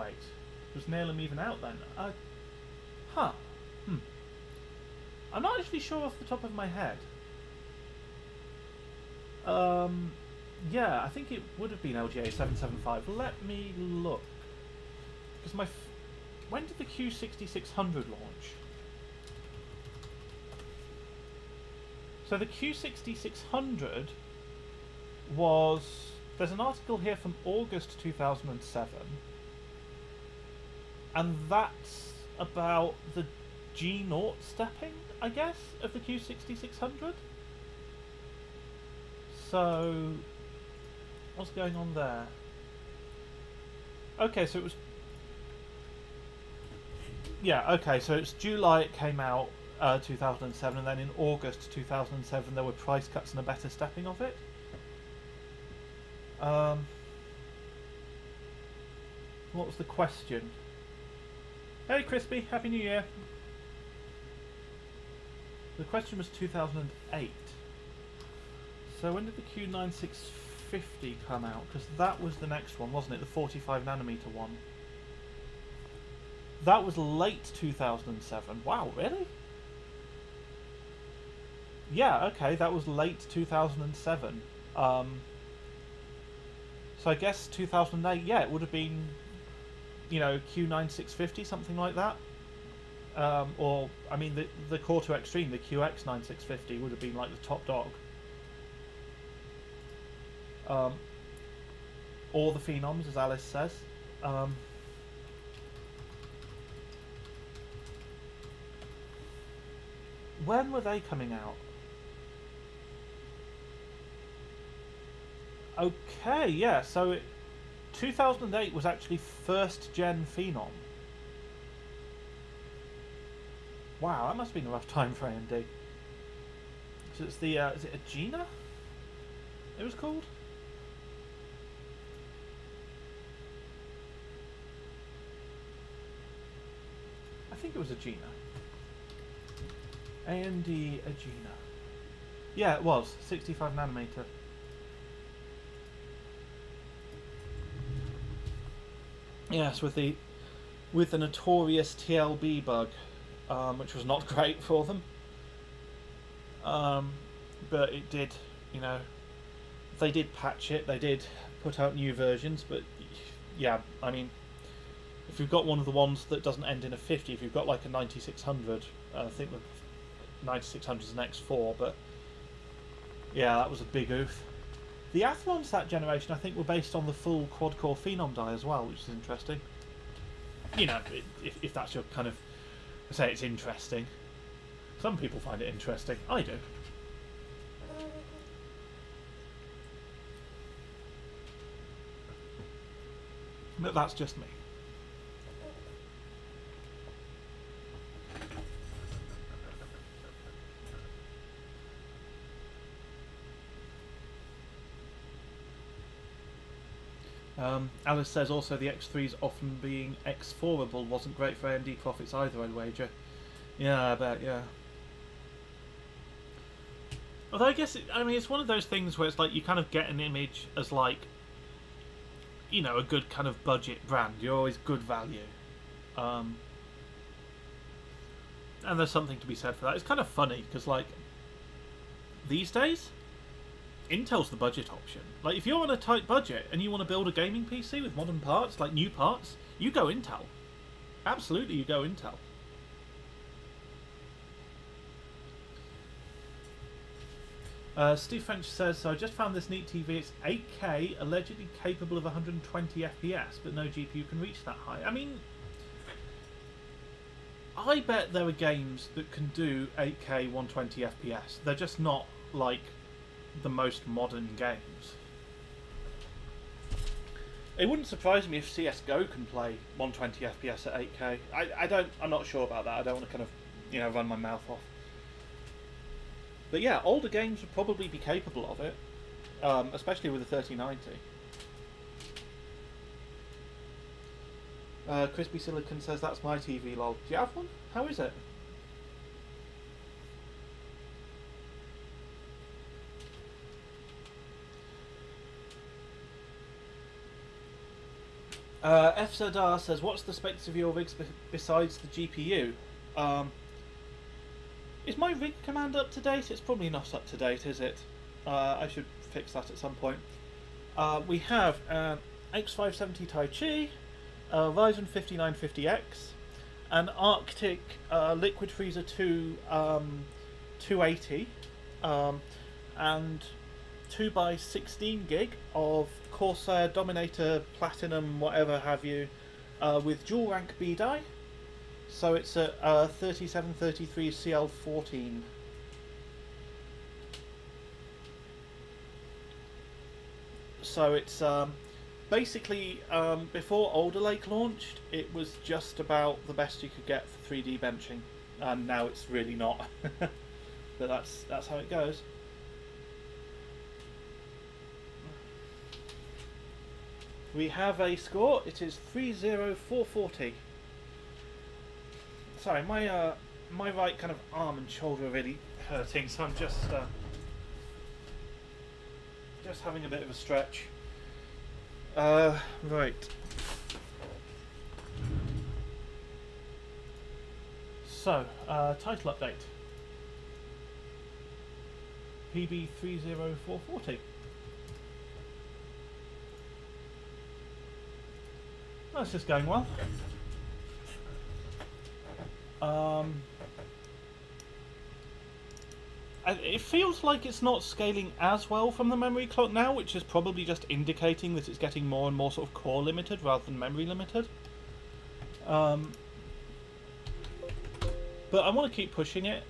Was Nailem even out then? I'm not actually sure off the top of my head. Yeah, I think it would have been LGA 775. Let me look. Because when did the Q6600 launch? So the Q6600 was... There's an article here from August 2007. And that's about the G0 stepping, I guess, of the Q6600. So... What's going on there? Okay, so it was... Yeah, okay, so it's July it came out, 2007, and then in August 2007 there were price cuts and a better stepping of it. What was the question? Hey Crispy, Happy New Year! The question was 2008. So when did the Q9650 come out? Because that was the next one, wasn't it? The 45nm one. That was late 2007. Wow, really? Yeah, okay, that was late 2007. So I guess 2008, yeah, it would have been, you know, Q9650, something like that. Or, I mean, the Core 2 Extreme, the QX9650, would have been like the top dog. Or the Phenoms, as Alice says. When were they coming out? Okay, yeah, so 2008 was actually first gen Phenom. Wow, that must have been a rough time for AMD. So it's the, is it a Gina? It was called? I think it was a Gina. AMD Agena. Yeah, it was 65nm. Yes, with the notorious TLB bug, which was not great for them. But it did, you know, they did patch it. They did put out new versions, but yeah, I mean, if you've got one of the ones that doesn't end in a 50, if you've got like a 9600, I think the 9600 is an X4, but yeah, that was a big oof. The Athlons that generation, I think, were based on the full quad-core Phenom die as well, which is interesting. You know, if that's your kind of... I say it's interesting. Some people find it interesting. I do. But that's just me. Alice says also the X3's often being X4able wasn't great for AMD profits either, I'd wager. Yeah, I bet, yeah. Although I guess, I mean, it's one of those things where it's like you kind of get an image as like, you know, a good kind of budget brand. You're always good value. And there's something to be said for that. It's kind of funny because, like, these days, Intel's the budget option. Like, if you're on a tight budget and you want to build a gaming PC with modern parts, like new parts, you go Intel. Absolutely, you go Intel. Steve French says, so I just found this neat TV. It's 8K, allegedly capable of 120 FPS, but no GPU can reach that high. I mean, I bet there are games that can do 8K 120 FPS. They're just not, like, the most modern games. It wouldn't surprise me if CSGO can play 120 FPS at 8K. I'm not sure about that. I don't want to kind of, you know, run my mouth off. But yeah, older games would probably be capable of it, especially with the 3090. Crispy Silicon says, that's my TV, lol. Do you have one? How is it? FZR says, what's the specs of your rigs besides the GPU? Is my rig command up to date? It's probably not up to date, is it? I should fix that at some point. We have X570 TRIXX, Ryzen 5950X, an Arctic Liquid Freezer 2 280, and 2x16 gig of Corsair Dominator Platinum whatever have you, with dual rank B die. So it's a 3733 CL14. So it's basically, before Alder Lake launched, it was just about the best you could get for 3D benching, and now it's really not. But that's how it goes. We have a score. It is 30440. Sorry, my my right kind of arm and shoulder are really hurting, so I'm just having a bit of a stretch. Right. So, title update. PB 30440. That's just going well. It feels like it's not scaling as well from the memory clock now, which is probably just indicating that it's getting more and more sort of core limited rather than memory limited. But I want to keep pushing it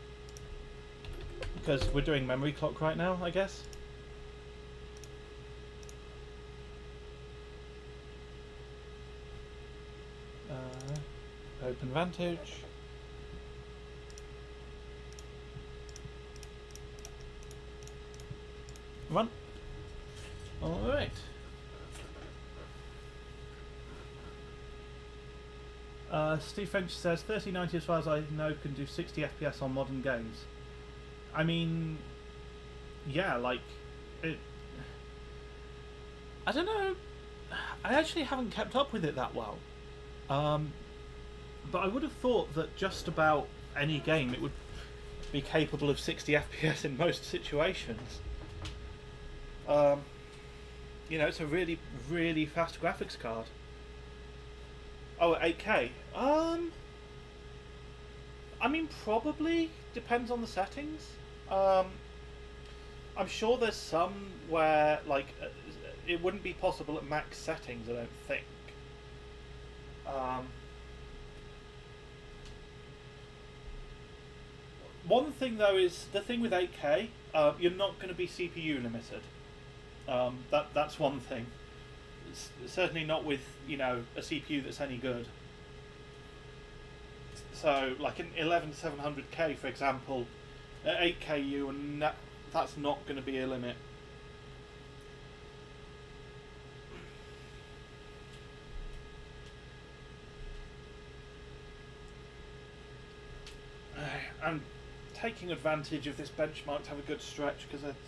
because we're doing memory clock right now, I guess. Open Vantage. Run. Alright. Steve French says 3090 as far as I know can do 60 FPS on modern games. I mean, yeah, like, it... I don't know. I actually haven't kept up with it that well. But I would have thought that just about any game it would be capable of 60 FPS in most situations. You know, it's a really, really fast graphics card. Oh, 8K? I mean, probably. Depends on the settings. I'm sure there's some where, like, it wouldn't be possible at max settings, I don't think. One thing though is, the thing with 8K, you're not going to be CPU limited. That's one thing. It's certainly not with, you know, a CPU that's any good. So, like an 11700K, for example, at 8K and that's not going to be a limit. I'm taking advantage of this benchmark to have a good stretch because it's,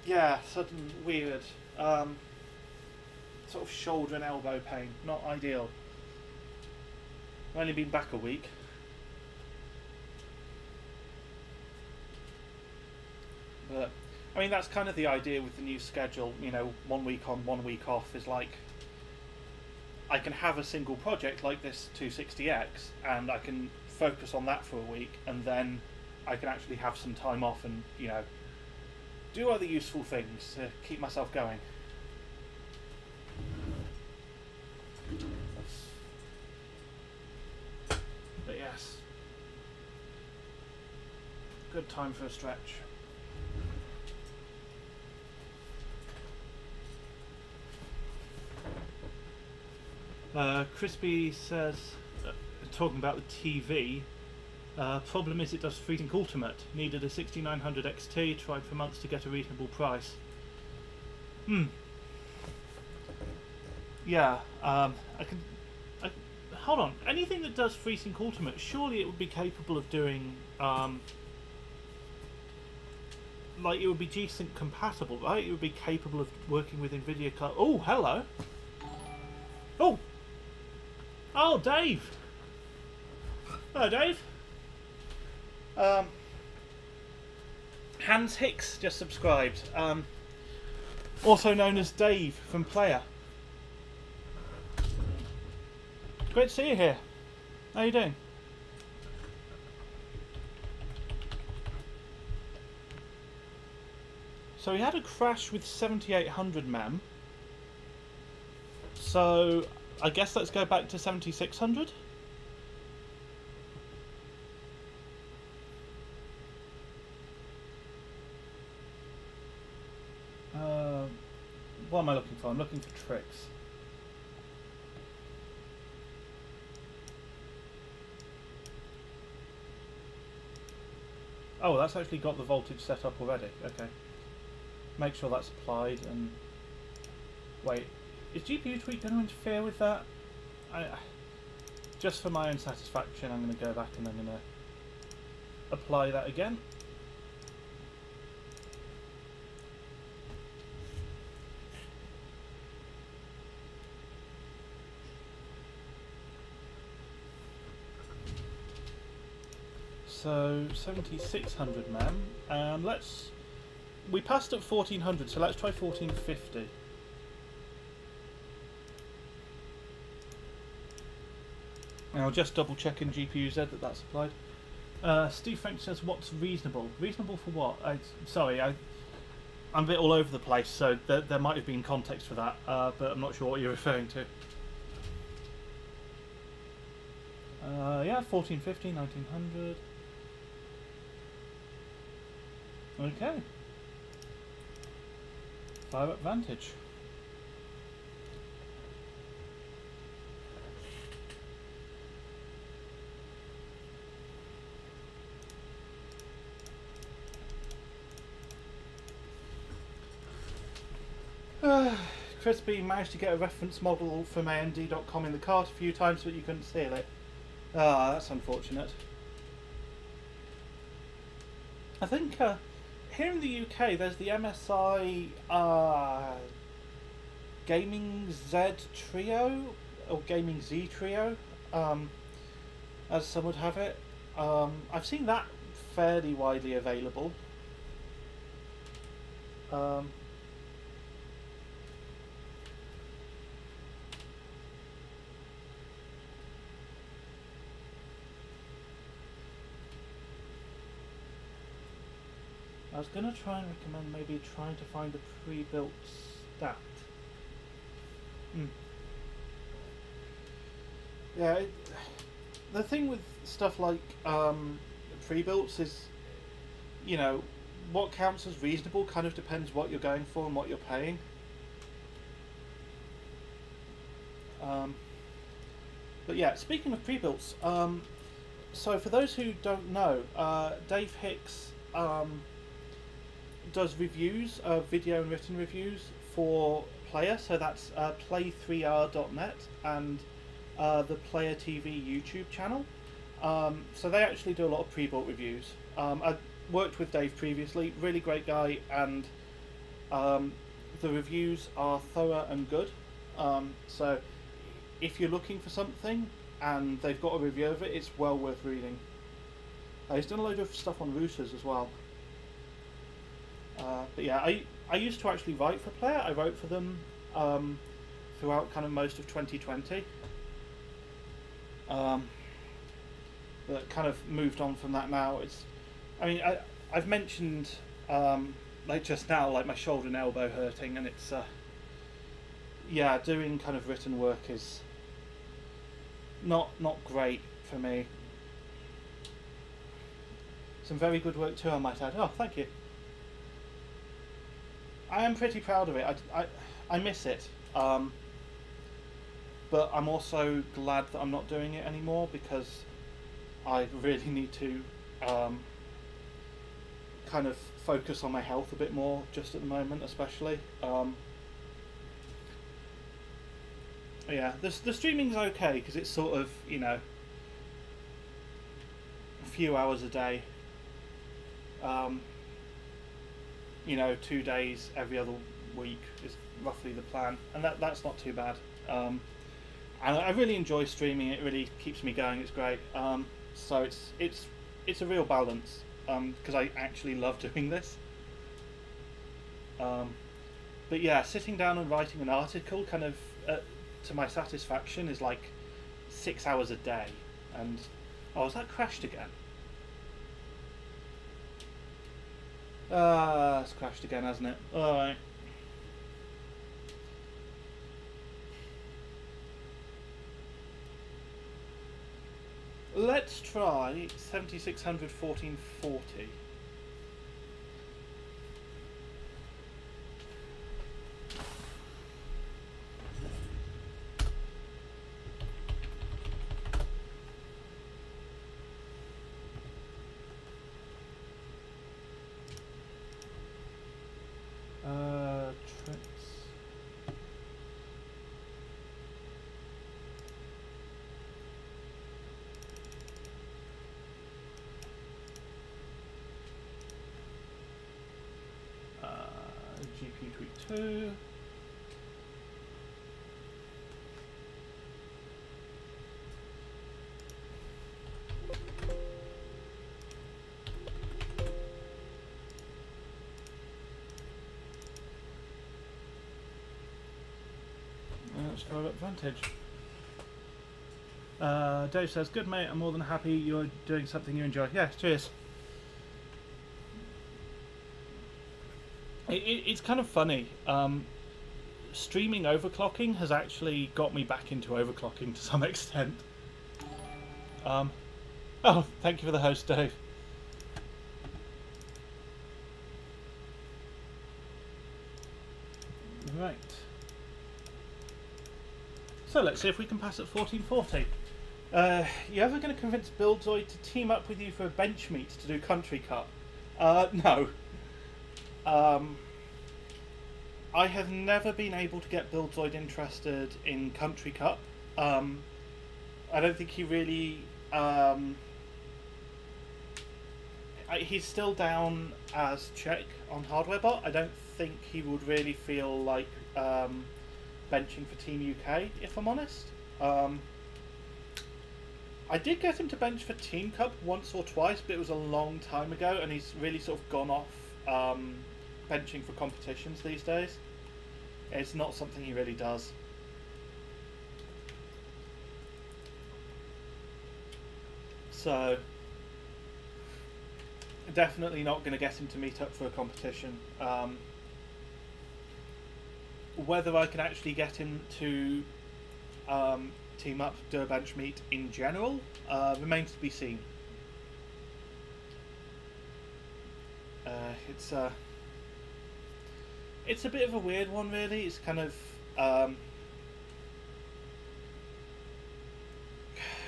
yeah, sudden weird sort of shoulder and elbow pain. Not ideal. I've only been back a week. But I mean, that's kind of the idea with the new schedule. You know, 1 week on, 1 week off is like I can have a single project like this 260X, and I can focus on that for a week, and then I can actually have some time off and, you know, do other useful things to keep myself going. But yes, good time for a stretch. Crispy says, talking about the TV, problem is it does FreeSync Ultimate. Needed a 6900 XT, tried for months to get a reasonable price. Yeah, hold on. Anything that does FreeSync Ultimate, surely it would be capable of doing, like it would be G-Sync compatible, right? It would be capable of working with NVIDIA cards. Oh, hello. Oh. Oh, Dave. Hello, Dave. Hans Hicks just subscribed. Also known as Dave from Player. Great to see you here. How are you doing? So we had a crash with 7800 mem. So I guess let's go back to 7600. What am I looking for? I'm looking for TRIXX. Oh, that's actually got the voltage set up already. Okay. Make sure that's applied and... Wait, is GPU tweak going to interfere with that? Just for my own satisfaction, I'm going to go back and I'm going to apply that again. So 7600 mem, and we passed at 1400, so let's try 1450. And I'll just double check in GPU Z that that's applied. Steve Frank says, what's reasonable? Reasonable for what? Sorry, I'm a bit all over the place, so there might have been context for that, but I'm not sure what you're referring to. Yeah, 1450, 1900. Okay. Fire up Vantage. Crispy managed to get a reference model from AMD.com in the cart a few times, but you couldn't steal it. Ah, that's unfortunate. I think here in the UK there's the MSI Gaming Z Trio, or Gaming Z Trio, as some would have it. I've seen that fairly widely available. I was going to try and recommend maybe trying to find a pre-built stat. Yeah, the thing with stuff like pre-builts is, you know, what counts as reasonable kind of depends what you're going for and what you're paying. But yeah, speaking of pre-builts, so for those who don't know, Dave Hicks does reviews, video and written reviews for Player, so that's play3r.net and the Player TV YouTube channel. So they actually do a lot of pre-built reviews. I worked with Dave previously, really great guy, and the reviews are thorough and good. So if you're looking for something and they've got a review of it, it's well worth reading. He's done a load of stuff on routers as well. But yeah, I used to actually write for Player. I wrote for them throughout kind of most of 2020. But kind of moved on from that now. I mean, I've mentioned like just now, like my shoulder and elbow hurting, and it's yeah, doing kind of written work is not great for me. Some very good work too, I might add. Oh, thank you. I am pretty proud of it. I miss it. But I'm also glad that I'm not doing it anymore, because I really need to kind of focus on my health a bit more just at the moment, especially. Yeah, the streaming's okay because it's sort of, you know, a few hours a day. You know, 2 days every other week is roughly the plan, and that's not too bad. And I really enjoy streaming. It really keeps me going. It's great. So it's a real balance, because I actually love doing this. But yeah, sitting down and writing an article kind of to my satisfaction is like 6 hours a day. And oh, has that crashed again? It's crashed again, hasn't it? Alright. Let's try 7600 1440. TRIXX. GPU tweak 2. Let's throw up Vantage. Dave says, good mate, I'm more than happy you're doing something you enjoy. Yeah, cheers. It's kind of funny. Streaming overclocking has actually got me back into overclocking to some extent. Oh, thank you for the host, Dave. Right. So let's see if we can pass at 1440. You ever going to convince Buildzoid to team up with you for a bench meet to do Country Cup? No. I have never been able to get Buildzoid interested in Country Cup. I don't think he really... he's still down as Czech on HardwareBot. I don't think he would really feel like benching for Team UK, if I'm honest. I did get him to bench for Team Cup once or twice, but it was a long time ago, and he's really sort of gone off benching for competitions these days. It's not something he really does. So definitely not going to get him to meet up for a competition. Whether I can actually get him to team up, do a bench meet in general, remains to be seen. It's a bit of a weird one, really. It's kind of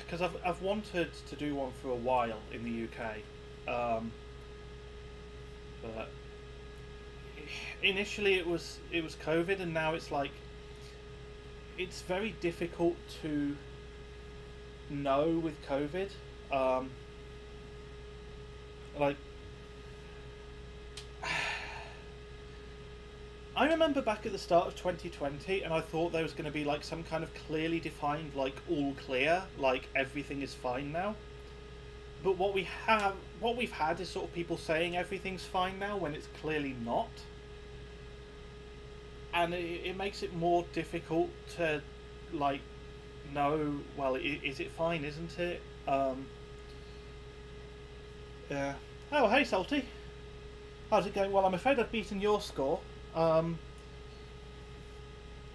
because I've wanted to do one for a while in the UK, but initially it was COVID, and now it's like it's very difficult to know with COVID. Like, I remember back at the start of 2020, and I thought there was going to be like some kind of clearly defined, like, all clear, like everything is fine now. But what we've had is sort of people saying everything's fine now when it's clearly not, and it makes it more difficult to like know. Well, is it fine? Isn't it? Yeah. Oh, hey, Salty. How's it going? Well, I'm afraid I've beaten your score. I'm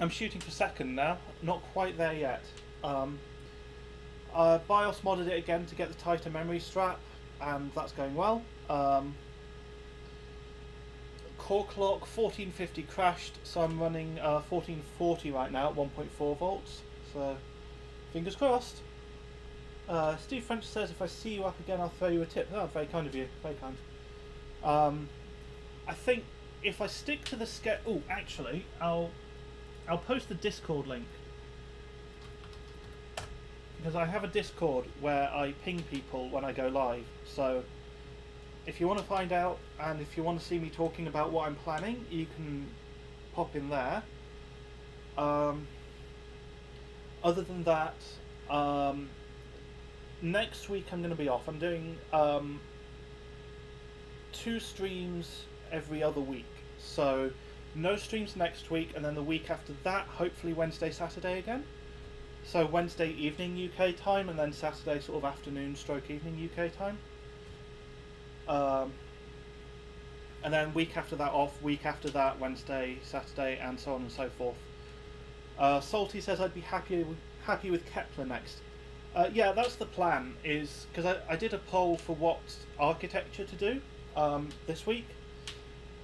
shooting for second now. Not quite there yet. BIOS modded it again to get the tighter memory strap, and that's going well. Core clock 1450 crashed, so I'm running 1440 right now at 1.4 volts. So, fingers crossed. Steve French says, if I see you up again, I'll throw you a tip. Oh, very kind of you. Very kind. I think if I stick to the oh, actually, I'll post the Discord link. Because I have a Discord where I ping people when I go live. So, if you want to find out, and if you want to see me talking about what I'm planning, you can pop in there. Other than that, next week I'm going to be off. I'm doing 2 streams every other week. So, no streams next week, and then the week after that, hopefully Wednesday, Saturday again. So Wednesday evening UK time, and then Saturday sort of afternoon stroke evening UK time. And then week after that off, week after that Wednesday, Saturday, and so on and so forth. Salty says I'd be happy with Kepler next. Yeah, that's the plan, is because I did a poll for what architecture to do this week,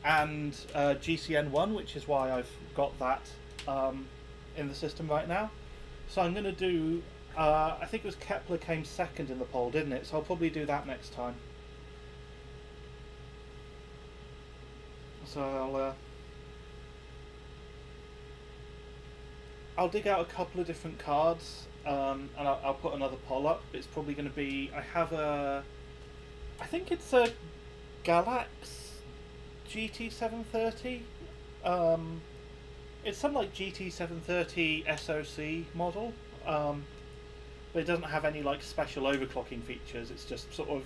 and GCN1, which is why I've got that in the system right now. So I'm going to do, I think it was Kepler came second in the poll, didn't it? So I'll probably do that next time. So I'll dig out a couple of different cards, and I'll put another poll up. It's probably going to be, I think it's a Galax GT730. It's some like GT730 SoC model, but it doesn't have any like special overclocking features. It's just sort of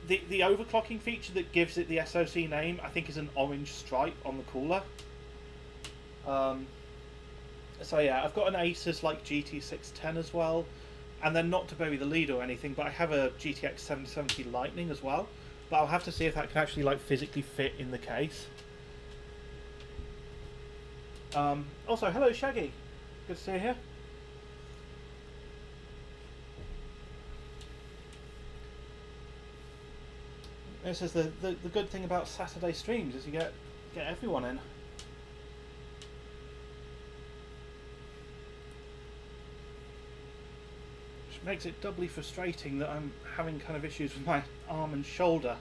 the overclocking feature that gives it the SoC name, I think, is an orange stripe on the cooler. So yeah, I've got an Asus like GT610 as well, and then not to bury the lead or anything, but I have a GTX 770 Lightning as well. But I'll have to see if that can actually like physically fit in the case. Also, hello Shaggy, good to see you here. This is the good thing about Saturday streams, is you get everyone in. Which makes it doubly frustrating that I'm having kind of issues with my arm and shoulder.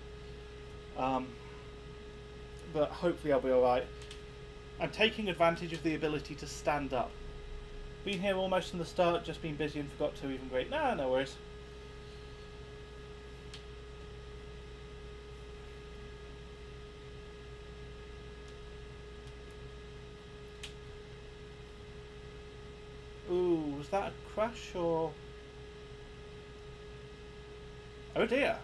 But hopefully I'll be alright. I'm taking advantage of the ability to stand up. Been here almost from the start, just been busy and forgot to even greet. Nah, no worries. Ooh, was that a crash or... Oh dear.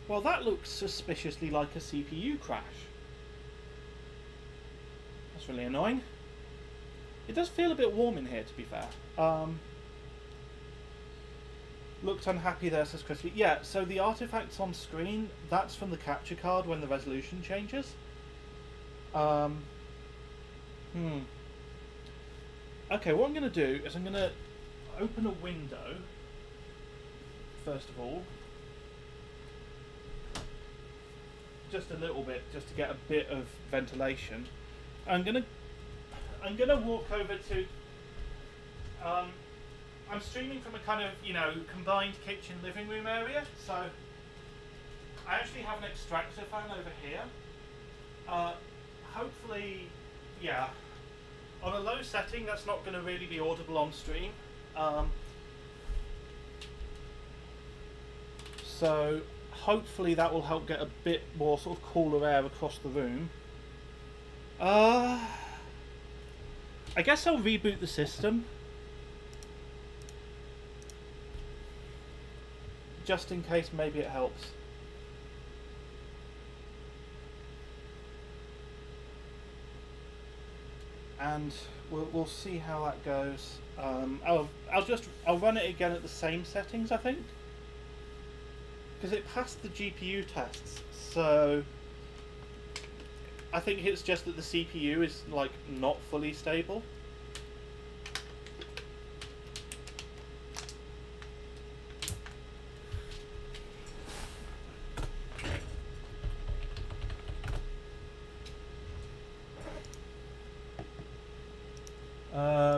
Well, that looks suspiciously like a CPU crash. That's really annoying. It does feel a bit warm in here, to be fair. Looked unhappy there, says Crispy. Yeah, so the artifacts on screen, that's from the capture card when the resolution changes. Okay, what I'm going to do is I'm going to open a window, first of all. Just a little bit, just to get a bit of ventilation. I'm gonna walk over to. I'm streaming from a kind of, you know, combined kitchen living room area, so I actually have an extractor fan over here. Hopefully, yeah, on a low setting, that's not going to really be audible on stream. So hopefully that will help get a bit more sort of cooler air across the room. I guess I'll reboot the system. Just in case maybe it helps. And we'll see how that goes. I'll run it again at the same settings, I think, because it passed the GPU tests. So I think it's just that the CPU is like not fully stable.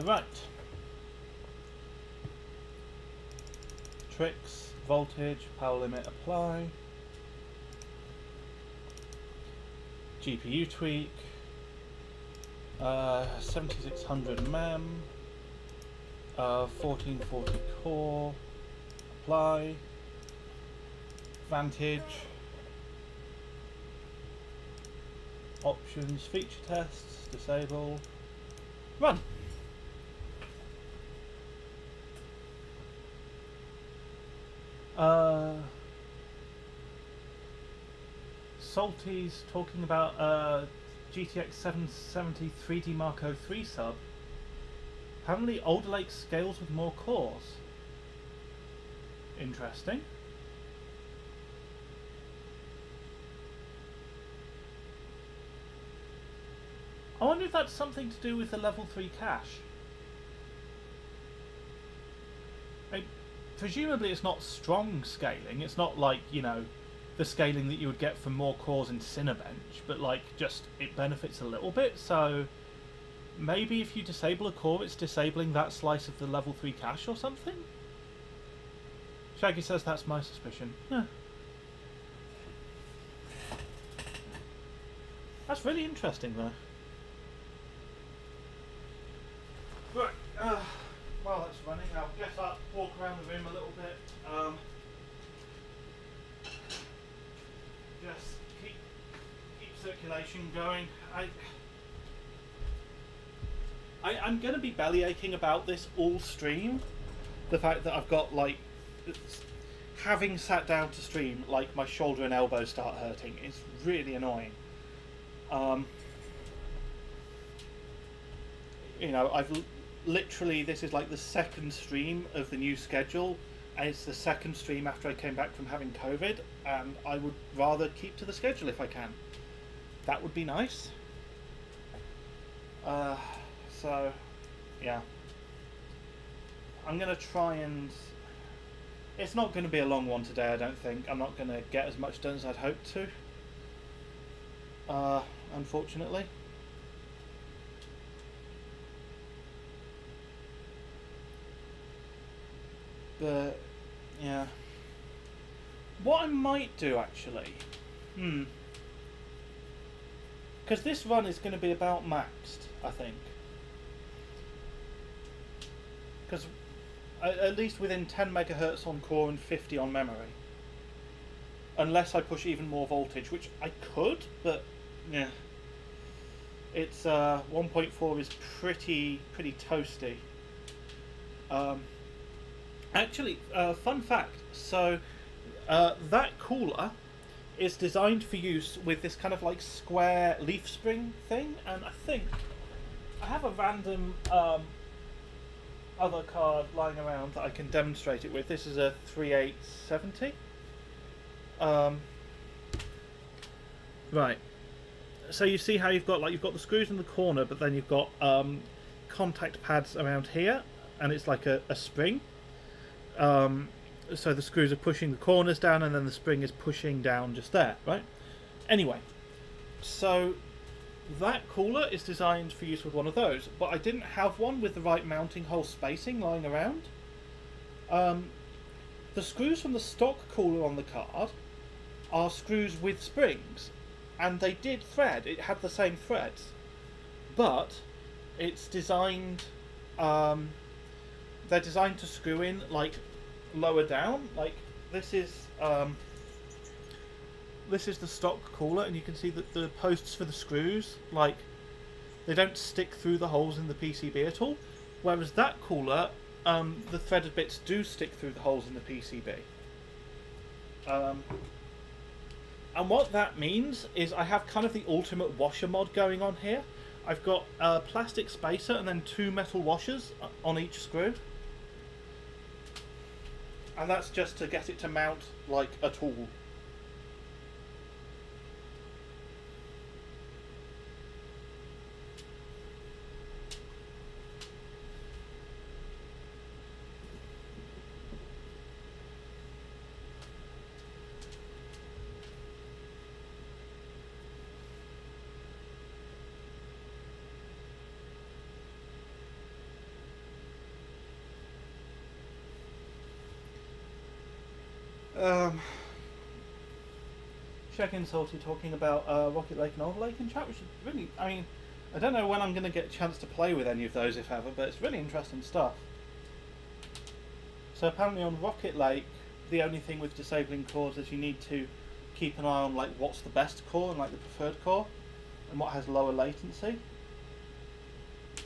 Right. TRIXX, voltage, power limit apply. GPU tweak. 7600 mem. 1440 core. Apply. Vantage. Options, feature tests, disable. Run. Salty's talking about GTX 770 3D Marco 3 sub. Apparently Alder Lake scales with more cores. Interesting. I wonder if that's something to do with the level 3 cache. Presumably it's not strong scaling, it's not like, you know, the scaling that you would get from more cores in Cinebench, but like just it benefits a little bit, so maybe if you disable a core it's disabling that slice of the level 3 cache or something? Shaggy says that's my suspicion. Yeah. That's really interesting though. Right, while that's running, I'll get up, walk around the room a little bit, just keep circulation going. I'm going to be belly aching about this all stream. The fact that I've got, like, having sat down to stream, like, my shoulder and elbow start hurting is really annoying. You know, literally, this is like the second stream of the new schedule, and it's the second stream after I came back from having COVID, and I would rather keep to the schedule if I can. That would be nice. So, yeah. I'm going to try and... It's not going to be a long one today, I don't think. I'm not going to get as much done as I'd hoped to. Unfortunately. But, yeah. What I might do, actually... Because this run is going to be about maxed, I think. Because at least within 10 megahertz on core and 50 on memory. Unless I push even more voltage, which I could, but, yeah. It's, 1.4 is pretty toasty. Actually, fun fact, so that cooler is designed for use with this kind of like square leaf spring thing, and I think I have a random other card lying around that I can demonstrate it with. This is a 3870. Right, so you see how you've got the screws in the corner, but then you've got contact pads around here, and it's like a spring. So the screws are pushing the corners down, and then the spring is pushing down just there, right? Anyway, so that cooler is designed for use with one of those, but I didn't have one with the right mounting hole spacing lying around. The screws from the stock cooler on the card are screws with springs, and they did thread. It had the same threads, but it's designed... they're designed to screw in like lower down. Like this is the stock cooler, and you can see that the posts for the screws, like They don't stick through the holes in the PCB at all, whereas that cooler, the threaded bits do stick through the holes in the PCB. And what that means is I have kind of the ultimate washer mod going on here. I've got a plastic spacer and then 2 metal washers on each screw. And that's just to get it to mount like a tool. Check-in Salty talking about Rocket Lake and Overlake in chat, which is really, I mean, I don't know when I'm going to get a chance to play with any of those, if ever, but it's really interesting stuff. So apparently on Rocket Lake, the only thing with disabling cores is you need to keep an eye on like what's the best core and like the preferred core, and what has lower latency,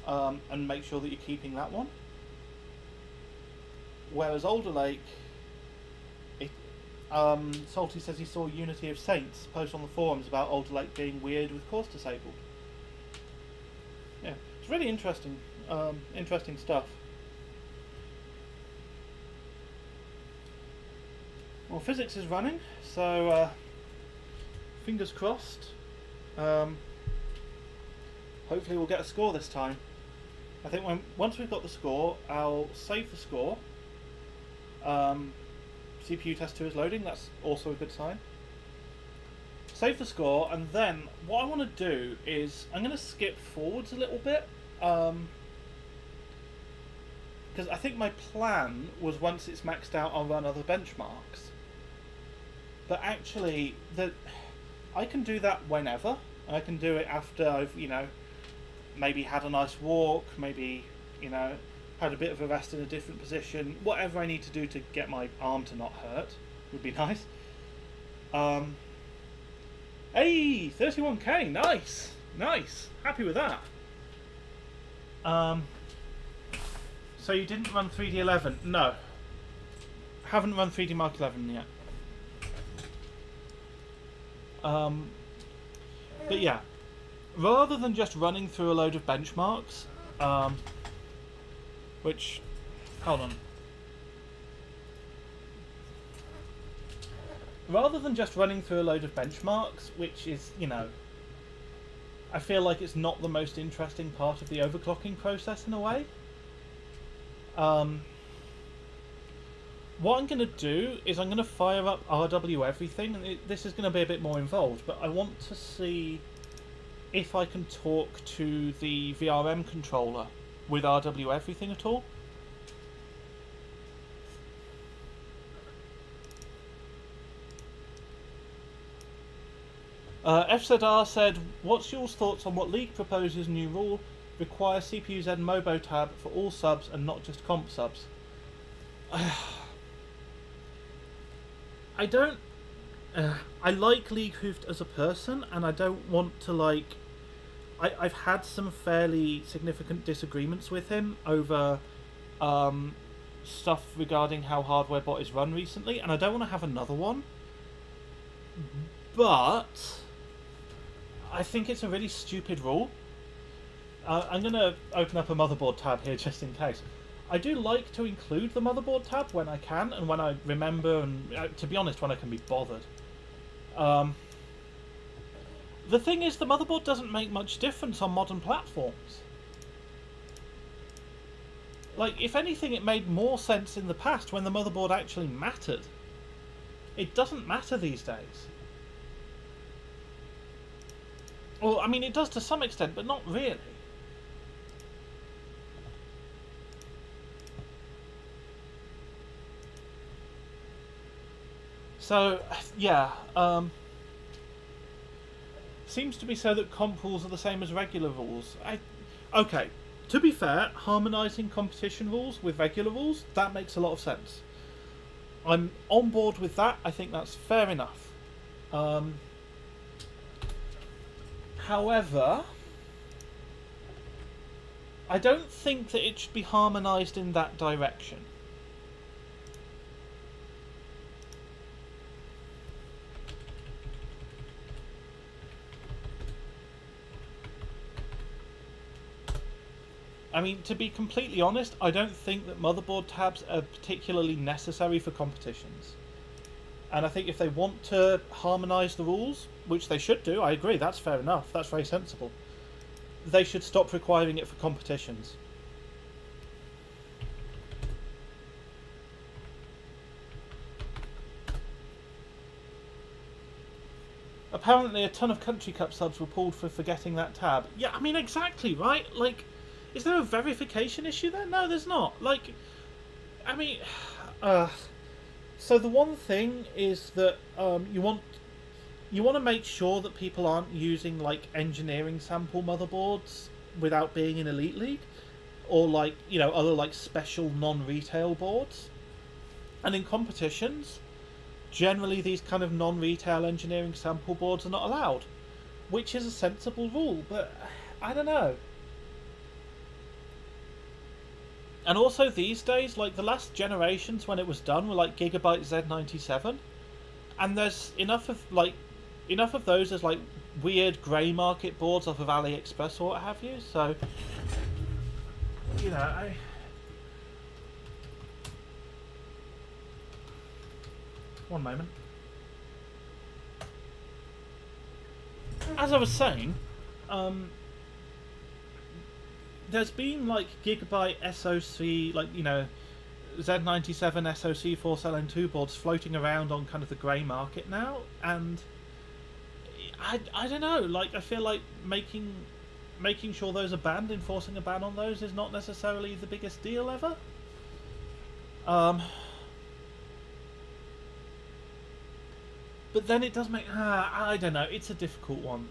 and make sure that you're keeping that one. Whereas Alder Lake, Salty says he saw Unity of Saints post on the forums about Alder Lake being weird with cores disabled. Yeah, it's really interesting, interesting stuff. Well, physics is running, so fingers crossed. Hopefully we'll get a score this time. I think once we've got the score, I'll save the score. CPU test 2 is loading, that's also a good sign. Save the score, and then what I want to do is I'm going to skip forwards a little bit, because I think my plan was once it's maxed out I'll run other benchmarks. But actually, I can do that whenever. I can do it after I've, you know, maybe had a nice walk, maybe, you know, had a bit of a rest in a different position, whatever I need to do to get my arm to not hurt would be nice. Hey, 31k, nice, nice, happy with that. So you didn't run 3D11? No, haven't run 3D Mark 11 yet. But yeah, rather than just running through a load of benchmarks, which, hold on. Rather than just running through a load of benchmarks, which is, you know, I feel like it's not the most interesting part of the overclocking process in a way. What I'm going to do is I'm going to fire up RWeverything, and this is going to be a bit more involved, but I want to see if I can talk to the VRM controller with RWeverything at all. FZR said, what's your thoughts on what League proposes new rule, require CPU-Z Mobo tab for all subs and not just comp subs? I don't... I like League Hoofed as a person, and I don't want to, like... I've had some fairly significant disagreements with him over stuff regarding how HardwareBot is run recently, and I don't want to have another one. But I think it's a really stupid rule. I'm going to open up a motherboard tab here just in case. I do like to include the motherboard tab when I can, and when I remember, and to be honest, when I can be bothered. The thing is, the motherboard doesn't make much difference on modern platforms. Like, if anything, it made more sense in the past when the motherboard actually mattered. It doesn't matter these days. Well, I mean, it does to some extent, but not really. So, yeah, seems to be so that comp rules are the same as regular rules. Okay, to be fair, harmonising competition rules with regular rules, that makes a lot of sense. I'm on board with that. I think that's fair enough. However, I don't think that it should be harmonised in that direction. I mean, to be completely honest, I don't think that motherboard tabs are particularly necessary for competitions. And I think if they want to harmonise the rules, which they should do, I agree, that's fair enough, that's very sensible. They should stop requiring it for competitions. Apparently a ton of Country Cup subs were pulled for forgetting that tab. Yeah, I mean, exactly, right? Like, is there a verification issue there? No, there's not. Like, I mean, so the one thing is that you want to make sure that people aren't using like engineering sample motherboards without being in Elite League, or like, you know, other like special non-retail boards. And in competitions, generally these kind of non-retail engineering sample boards are not allowed, which is a sensible rule, but I don't know. And also these days, like the last generations when it was done were like Gigabyte Z97, and there's enough of those as like weird grey market boards off of AliExpress or what have you. So, you know, one moment. As I was saying, there's been like Gigabyte SoC, like, you know, Z97 SoC 4LN2 boards floating around on kind of the grey market now, and I don't know, like, I feel like making sure those are banned, enforcing a ban on those is not necessarily the biggest deal ever. But then it does make, I don't know, it's a difficult one.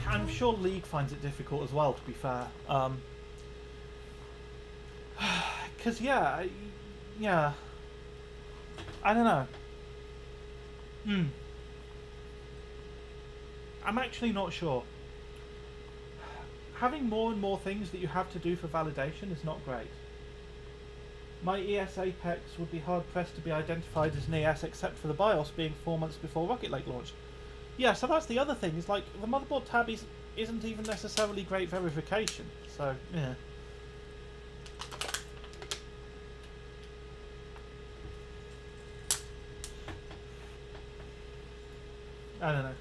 I'm sure League finds it difficult as well, to be fair. Because, yeah, I don't know. I'm actually not sure. Having more and more things that you have to do for validation is not great. My ES Apex would be hard-pressed to be identified as an ES except for the BIOS being 4 months before Rocket Lake launched. Yeah, so that's the other thing, is like, the motherboard tab isn't even necessarily great verification, so, yeah. I don't know.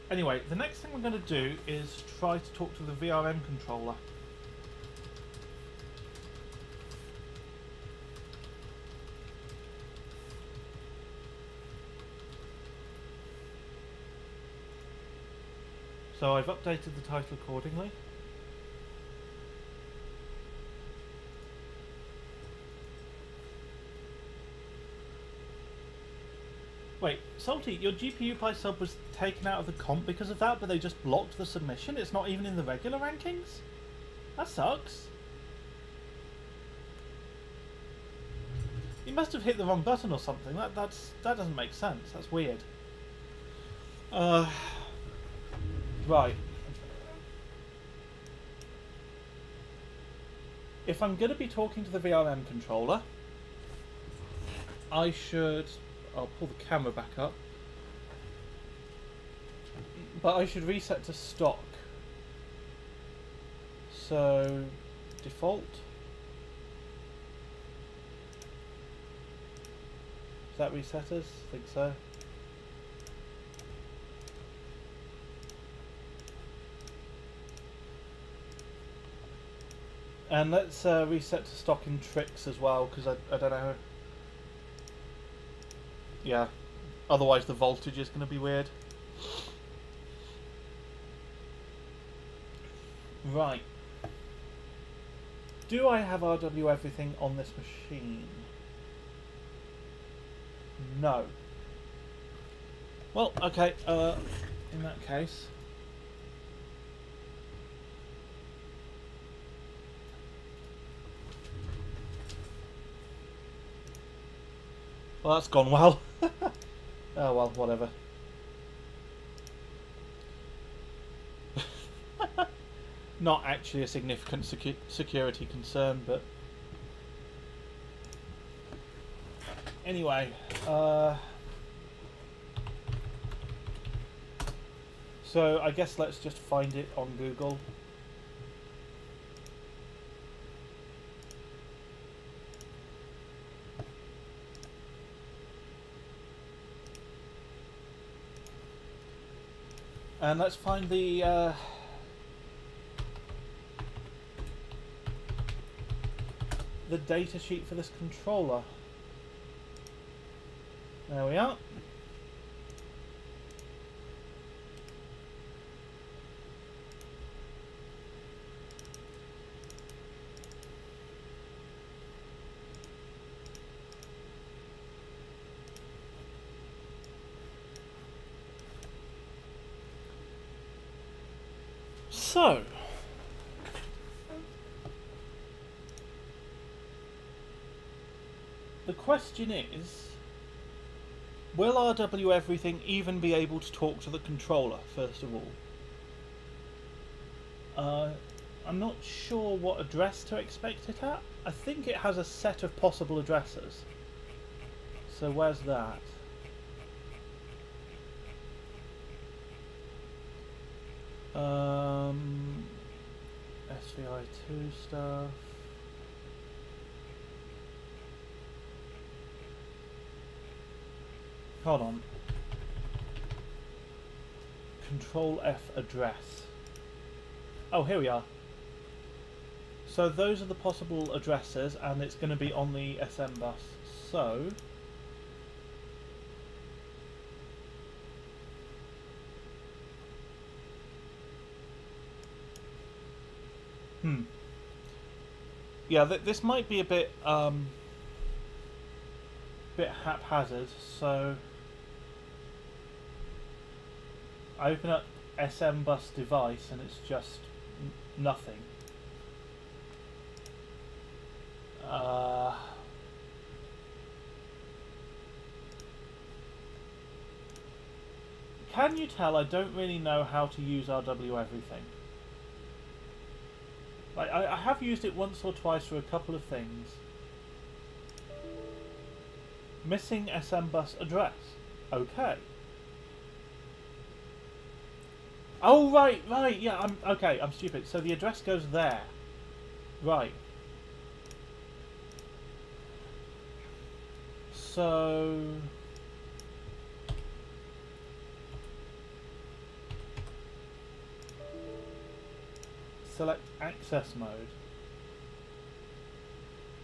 Anyway, the next thing we're going to do is try to talk to the VRM controller. So I've updated the title accordingly. Wait, Salty, your GPU by sub was taken out of the comp because of that, but they just blocked the submission? It's not even in the regular rankings? That sucks. You must have hit the wrong button or something. That doesn't make sense. That's weird. Right. If I'm going to be talking to the VRM controller, I'll pull the camera back up, but I should reset to stock. So, default. Is that reset us? I think so. And let's reset to stock in TRIXX as well, because I don't know. Yeah, otherwise the voltage is going to be weird. Right. Do I have RWeverything on this machine? No. Well, okay, in that case... Well, that's gone well. Oh well, whatever. not actually a significant security concern, but anyway. So I guess let's just find it on Google. And let's find the data sheet for this controller. There we are. So, the question is, will RWeverything even be able to talk to the controller, first of all? I'm not sure what address to expect it at. I think it has a set of possible addresses. So where's that? SVI2 stuff. Hold on. Control F address. Oh, here we are. So those are the possible addresses, and it's going to be on the SM bus. So yeah, this might be a bit haphazard. So I open up SM bus device and it's just nothing. Can you tell I don't really know how to use RWeverything? Like, I have used it once or twice for a couple of things. Missing SM bus address. Okay. Oh, right, yeah, I'm stupid. So the address goes there. Right. So select access mode.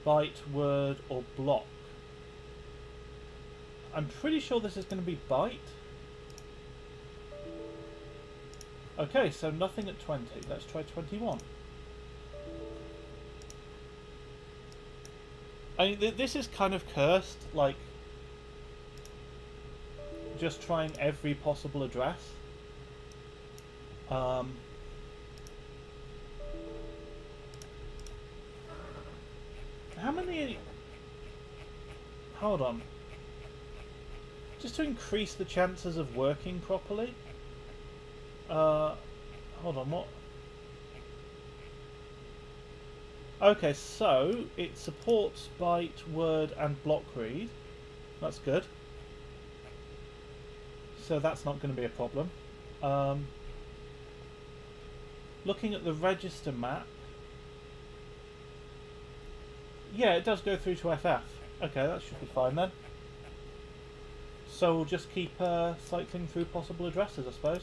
Byte, word, or block. I'm pretty sure this is going to be byte. Okay, so nothing at 20. Let's try 21. I mean, this is kind of cursed, like, just trying every possible address. How many... Hold on. Just to increase the chances of working properly. Hold on, what? Okay, so it supports byte, word, and block read. That's good. So that's not going to be a problem. Looking at the register map. Yeah, it does go through to FF. Okay, that should be fine then. So we'll just keep cycling through possible addresses, I suppose.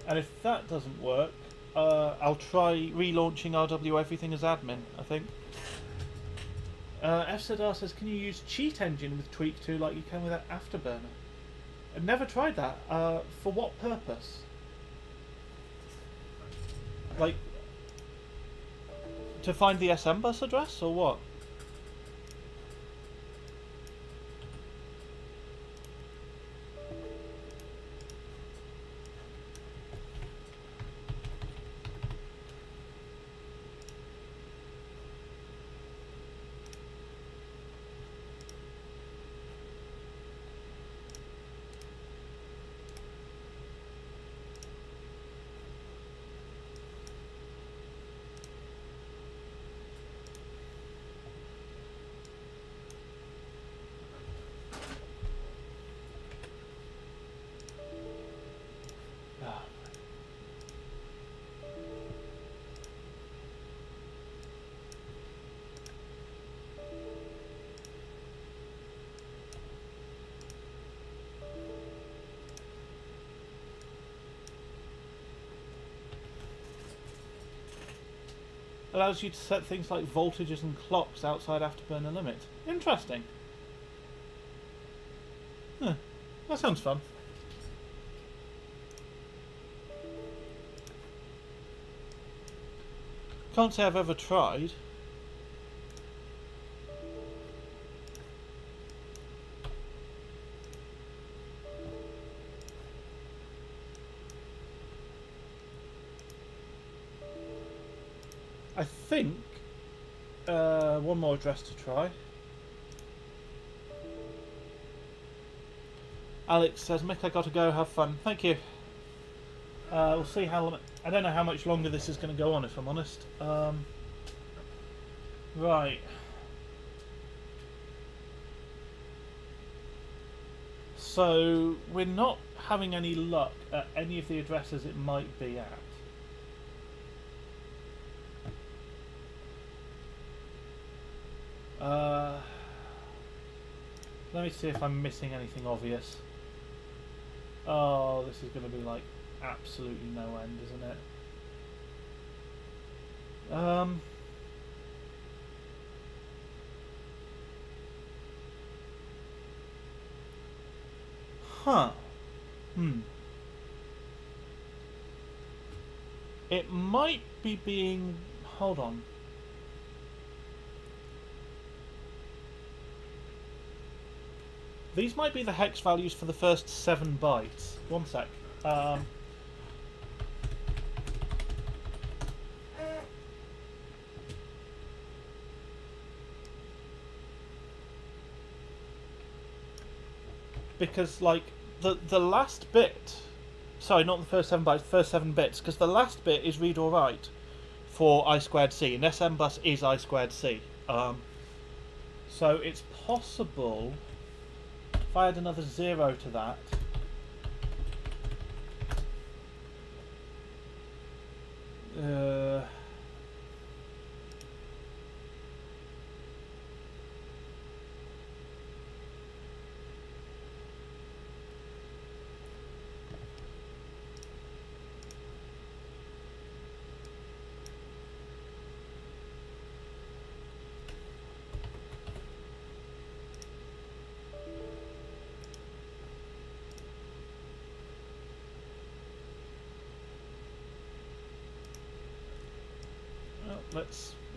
And if that doesn't work, I'll try relaunching RWeverything as admin, I think. FZR says, can you use Cheat Engine with Tweak 2 like you can with that Afterburner? I've never tried that. For what purpose? Like, to find the SM bus address, or what? allows you to set things like voltages and clocks outside Afterburner limit. Interesting. Huh. That sounds fun. Can't say I've ever tried. I think one more address to try. Alex says, Mick, I gotta go, have fun. Thank you. We'll see how long. I don't know how much longer this is going to go on, if I'm honest. Right. So we're not having any luck at any of the addresses it might be at. Let me see if I'm missing anything obvious. Oh, this is going to be like absolutely no end, isn't it? Huh. It might be being... Hold on. These might be the hex values for the first 7 bytes. One sec. Because, like, the last bit... Sorry, not the first 7 bytes, the first 7 bits. Because the last bit is read or write for I2C. And SM bus is I2C. So it's possible... If I add another 0 to that...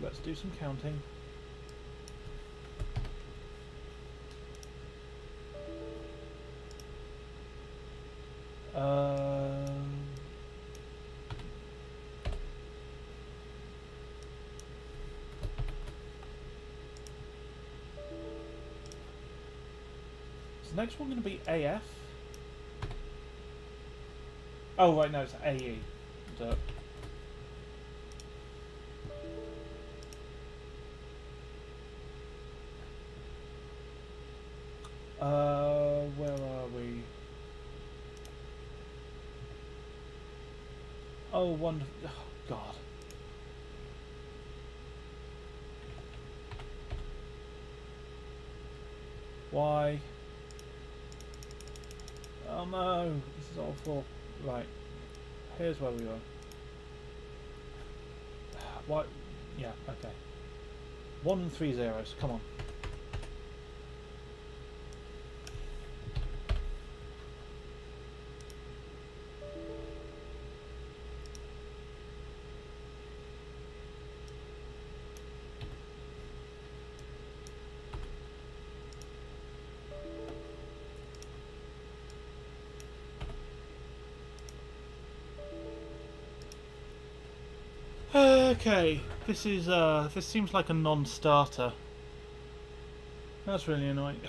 Let's do some counting. Is the next one going to be AF? Oh, right, no, it's AE. Duh. Where are we? Oh, wonderful. Oh, God. Why? Oh no, this is awful. Right. Here's where we are. What? Yeah, okay. 1 and 3 zeros, come on. Okay, this seems like a non-starter. That's really annoying.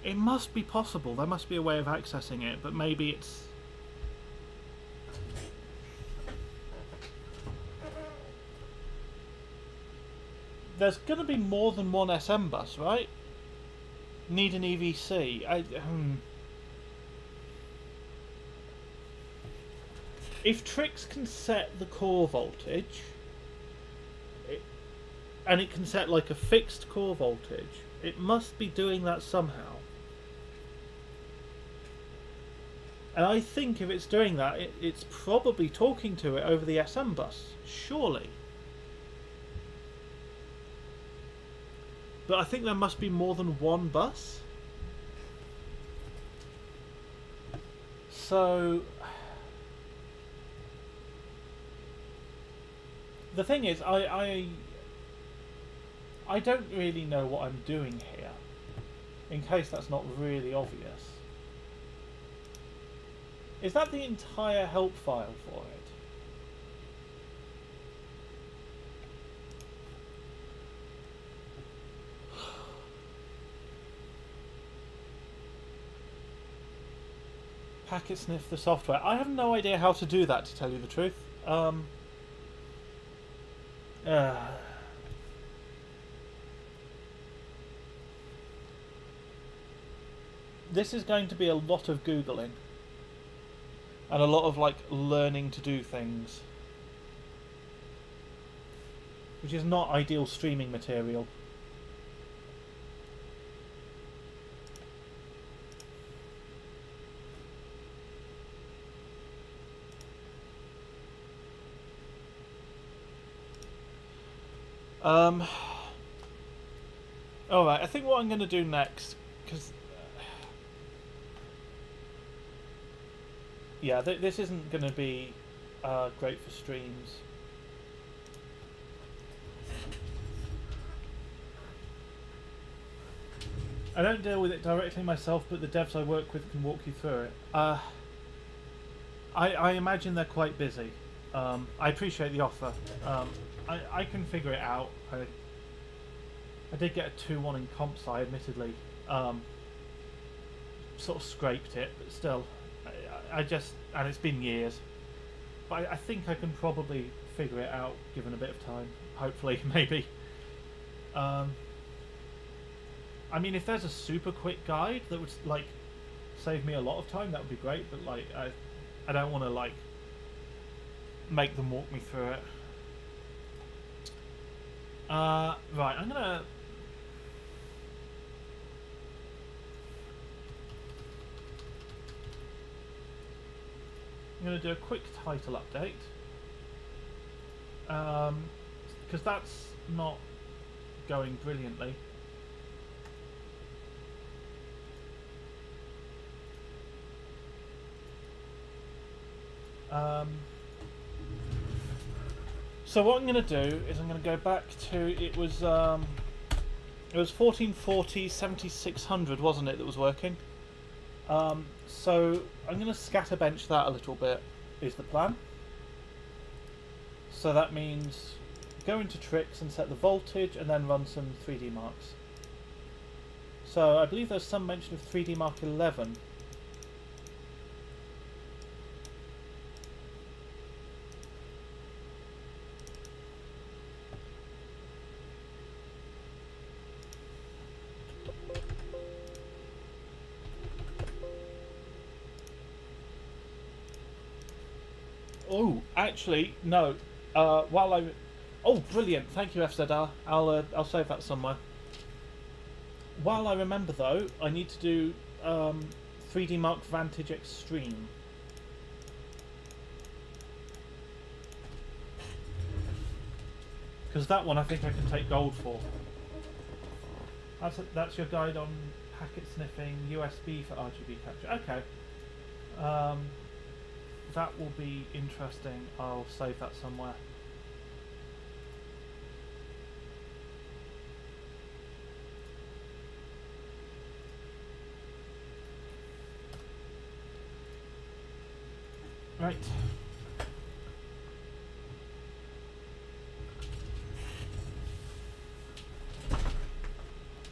It must be possible. There must be a way of accessing it, but maybe it's... There's going to be more than one SM bus, right? Need an EVC. If TRIXX can set the core voltage, and it can set like a fixed core voltage, it must be doing that somehow. And I think if it's doing that, it's probably talking to it over the SM bus, surely. but I think there must be more than one bus. So the thing is, I don't really know what I'm doing here, in case that's not really obvious. Is that the entire help file for it? Packet sniff the software. I have no idea how to do that, to tell you the truth. This is going to be a lot of Googling. And a lot of, like, learning to do things. Which is not ideal streaming material. Alright, I think what I'm going to do next, because yeah, this isn't going to be great for streams. I don't deal with it directly myself, but the devs I work with can walk you through it. I imagine they're quite busy. I appreciate the offer. I can figure it out. I did get a 2-1 in comps, admittedly. Sort of scraped it, but still. I just, and it's been years, but I think I can probably figure it out given a bit of time. Hopefully, maybe. I mean, if there's a super quick guide that would like save me a lot of time, that would be great. But like, I don't want to like make them walk me through it. Right, I'm gonna. I'm going to do a quick title update, because that's not going brilliantly. So what I'm going to do is I'm going to go back to, it was 1440 7600, wasn't it, that was working? So I'm going to scatter bench that a little bit, is the plan. So that means go into TRIXX and set the voltage and then run some 3D marks. So I believe there's some mention of 3D mark 11. Oh, actually, no. While I... Oh, brilliant. Thank you, FZR. I'll save that somewhere. While I remember, though, I need to do 3D Mark Vantage Extreme. Because that one I think I can take gold for. That's your guide on packet sniffing, USB for RGB capture. Okay. That will be interesting. I'll save that somewhere. Right.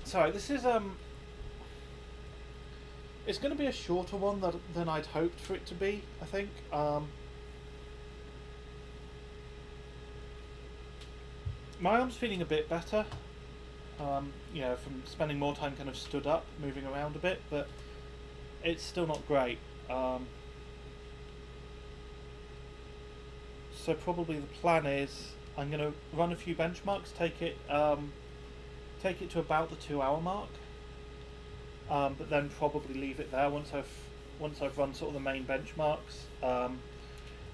Sorry, this is it's going to be a shorter one than I'd hoped for it to be, I think. My arm's feeling a bit better, you know, from spending more time kind of stood up, moving around a bit, but it's still not great. So probably the plan is I'm going to run a few benchmarks, take it to about the 2-hour mark. But then probably leave it there once I've run sort of the main benchmarks.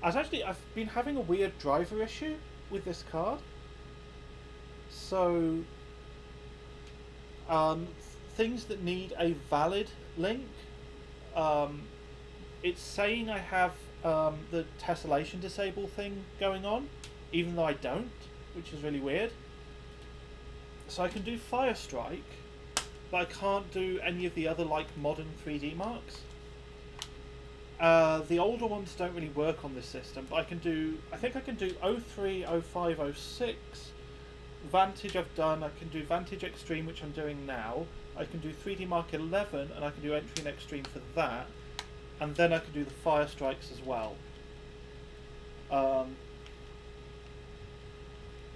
I've been having a weird driver issue with this card. So Things that need a valid link. It's saying I have the tessellation disable thing going on, even though I don't, which is really weird. So I can do Firestrike, but I can't do any of the other like modern 3D marks. The older ones don't really work on this system, but I think I can do 03, 05, 06. Vantage I've done. I can do Vantage Extreme, which I'm doing now. I can do 3D Mark 11, and I can do Entry and Extreme for that. And then I can do the Firestrikes as well.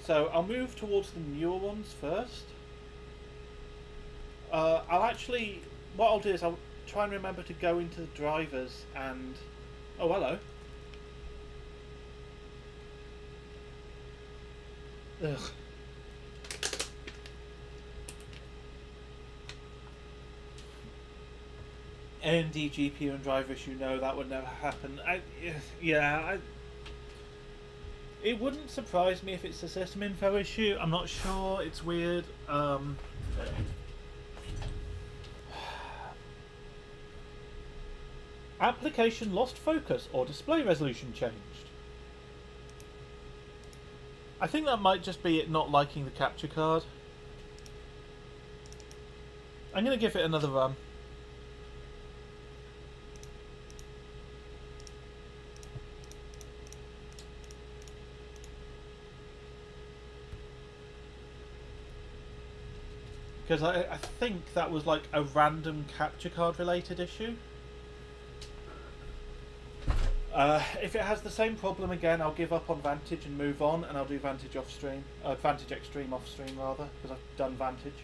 So I'll move towards the newer ones first. What I'll do is I'll try and remember to go into the drivers and... Oh, hello. Ugh. AMD GPU and driver issue, no, that would never happen. It wouldn't surprise me if it's a system info issue. I'm not sure. It's weird. Application lost focus or display resolution changed. I think that might just be it not liking the capture card. I'm going to give it another run. Because I think that was like a random capture card related issue. If it has the same problem again, I'll give up on Vantage and move on, and I'll do Vantage off stream. Vantage Extreme off stream rather, because I've done Vantage.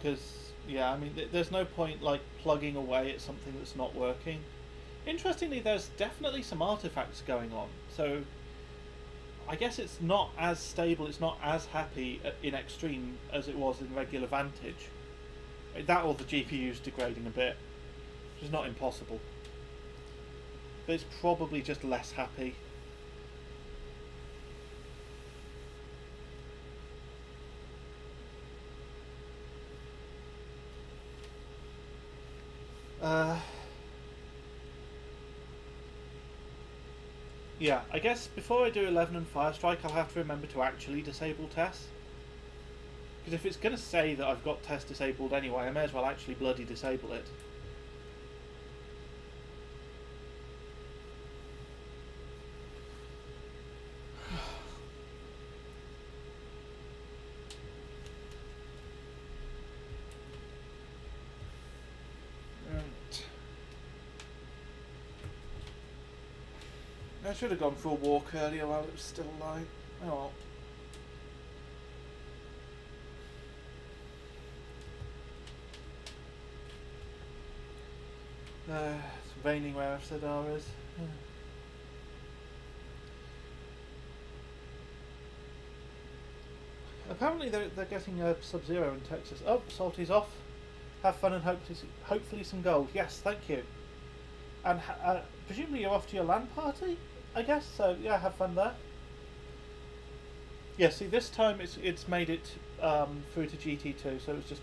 Because, yeah, I mean, there's no point like plugging away at something that's not working. Interestingly, there's definitely some artifacts going on, so I guess it's not as stable, it's not as happy in Extreme as it was in regular Vantage. That or the GPU's degrading a bit, which is not impossible. But it's probably just less happy. Yeah, I guess before I do 11 and Firestrike, I'll have to remember to actually disable TESS. Because if it's going to say that I've got TESS disabled anyway, I may as well actually bloody disable it. I should have gone for a walk earlier while it was still light. Oh well. It's raining where I've said R is. Apparently they're getting a Sub-Zero in Texas. Oh, Salty's off. Have fun and hopefully some gold. Yes, thank you. And presumably you're off to your LAN party, I guess. So yeah, have fun there. Yeah, see, this time it's made it through to GT2, so it's just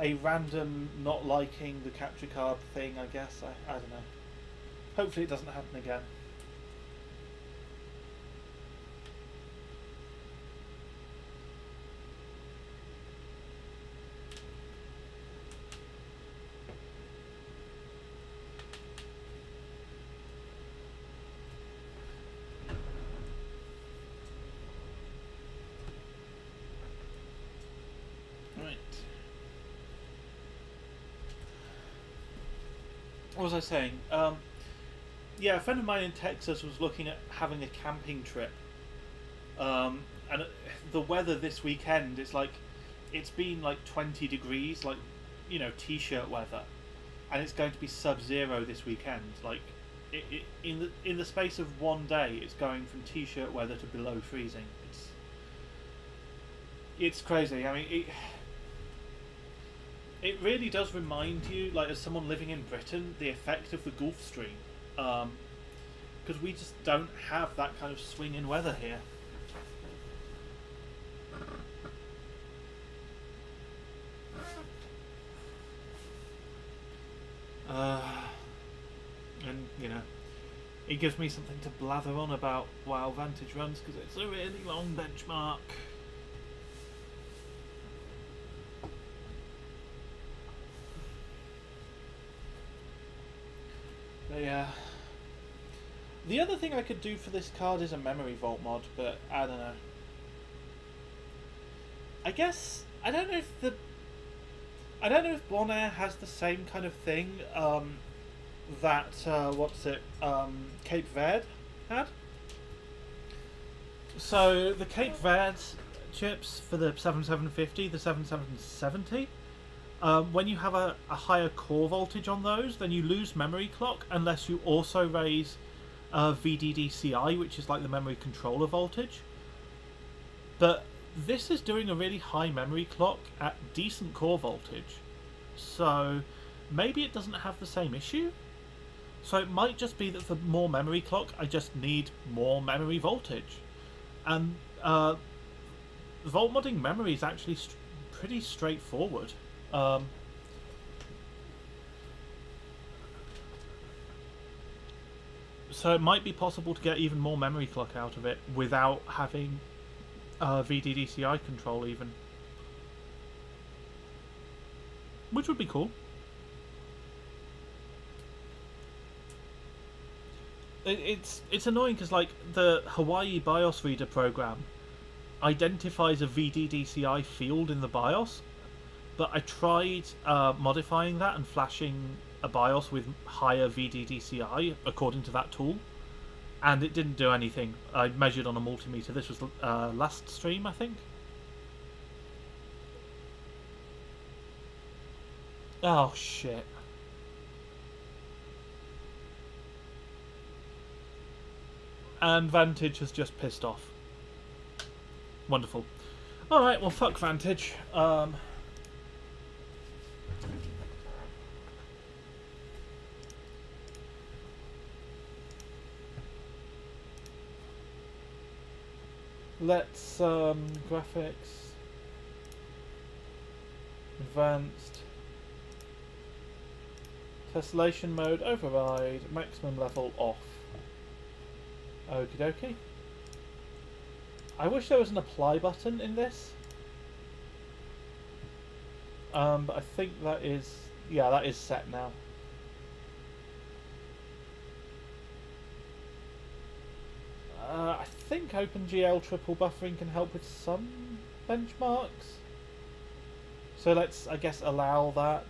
a random not liking the capture card thing, I guess. I don't know. Hopefully it doesn't happen again. What was I saying? Yeah, a friend of mine in Texas was looking at having a camping trip, and the weather this weekend is like, it's been like 20 degrees, like, you know, t-shirt weather, and it's going to be sub-zero this weekend. Like, in the space of one day, it's going from t-shirt weather to below freezing. It's crazy. I mean, it really does remind you, like, as someone living in Britain, the effect of the Gulf Stream. because we just don't have that kind of swing in weather here. And you know, it gives me something to blather on about while Vantage runs, because it's a really long benchmark. But yeah, the other thing I could do for this card is a memory vault mod, but I don't know. I guess I don't know if Bonaire has the same kind of thing that Cape Verde had. So the Cape Verde chips for the 7750, the 7770, when you have a higher core voltage on those, then you lose memory clock unless you also raise VDDCI, which is like the memory controller voltage. But this is doing a really high memory clock at decent core voltage, so maybe it doesn't have the same issue. So it might just be that for more memory clock I just need more memory voltage, and volt modding memory is actually pretty straightforward. So it might be possible to get even more memory clock out of it without having VDDCI control even, which would be cool. It's annoying because like the Hawaii BIOS reader program identifies a VDDCI field in the BIOS, but I tried modifying that and flashing a BIOS with higher VDDCI according to that tool, and it didn't do anything. I measured on a multimeter. This was last stream, I think. Oh shit. And Vantage has just pissed off. Wonderful. Alright, well fuck Vantage. Let's graphics, advanced, tessellation mode, override, maximum level off. Okie dokie. I wish there was an apply button in this. But I think that is, yeah, that is set now. I think OpenGL triple buffering can help with some benchmarks. So let's, I guess, allow that.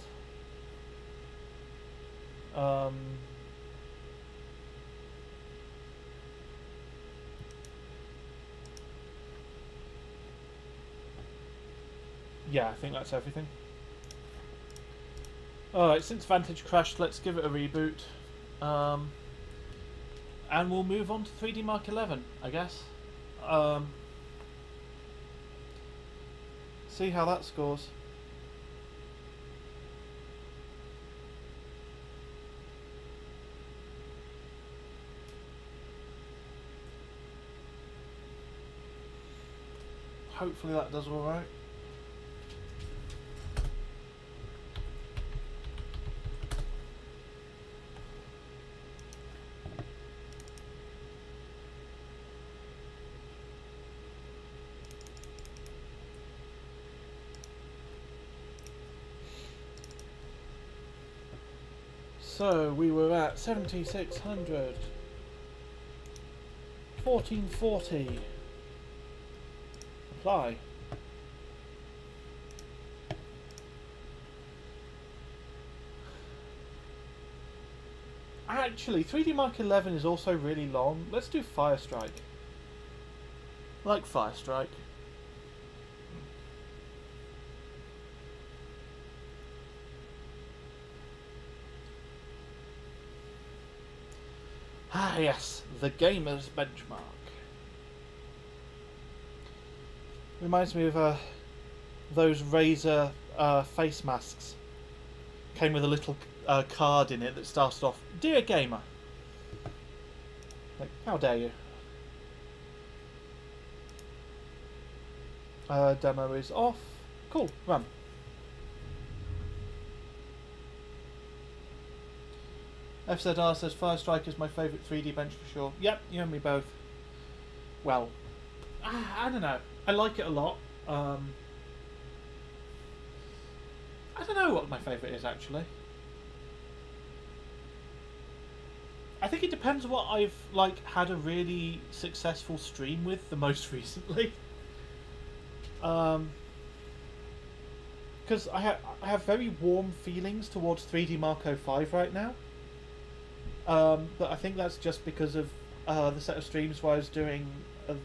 Yeah, I think that's everything. Alright, since Vantage crashed, let's give it a reboot. And we'll move on to 3D Mark 11, I guess. See how that scores. Hopefully that does alright. So we were at 7600, 1440, apply. Actually, 3D Mark 11 is also really long. Let's do Fire Strike. I like Fire Strike. Ah yes, the gamer's benchmark. Reminds me of those Razer face masks. Came with a little card in it that started off, "Dear Gamer." Like, how dare you? Demo is off. Cool, run. FZR says Fire Strike is my favourite 3D bench for sure. Yep, you and me both. Well, I don't know. I like it a lot. I don't know what my favourite is actually. I think it depends what I've like had a really successful stream with the most recently. Because I have very warm feelings towards 3D Marco 5 right now. But I think that's just because of the set of streams where I was doing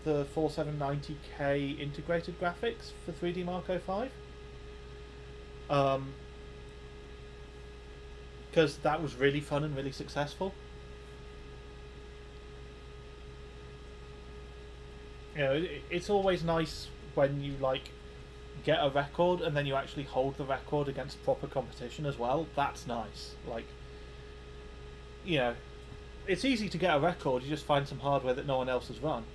the 4790K integrated graphics for 3D Marco 5. Because that was really fun and really successful. You know, it's always nice when you like get a record and then you actually hold the record against proper competition as well. That's nice. Like, you know, it's easy to get a record. You just find some hardware that no one else has run.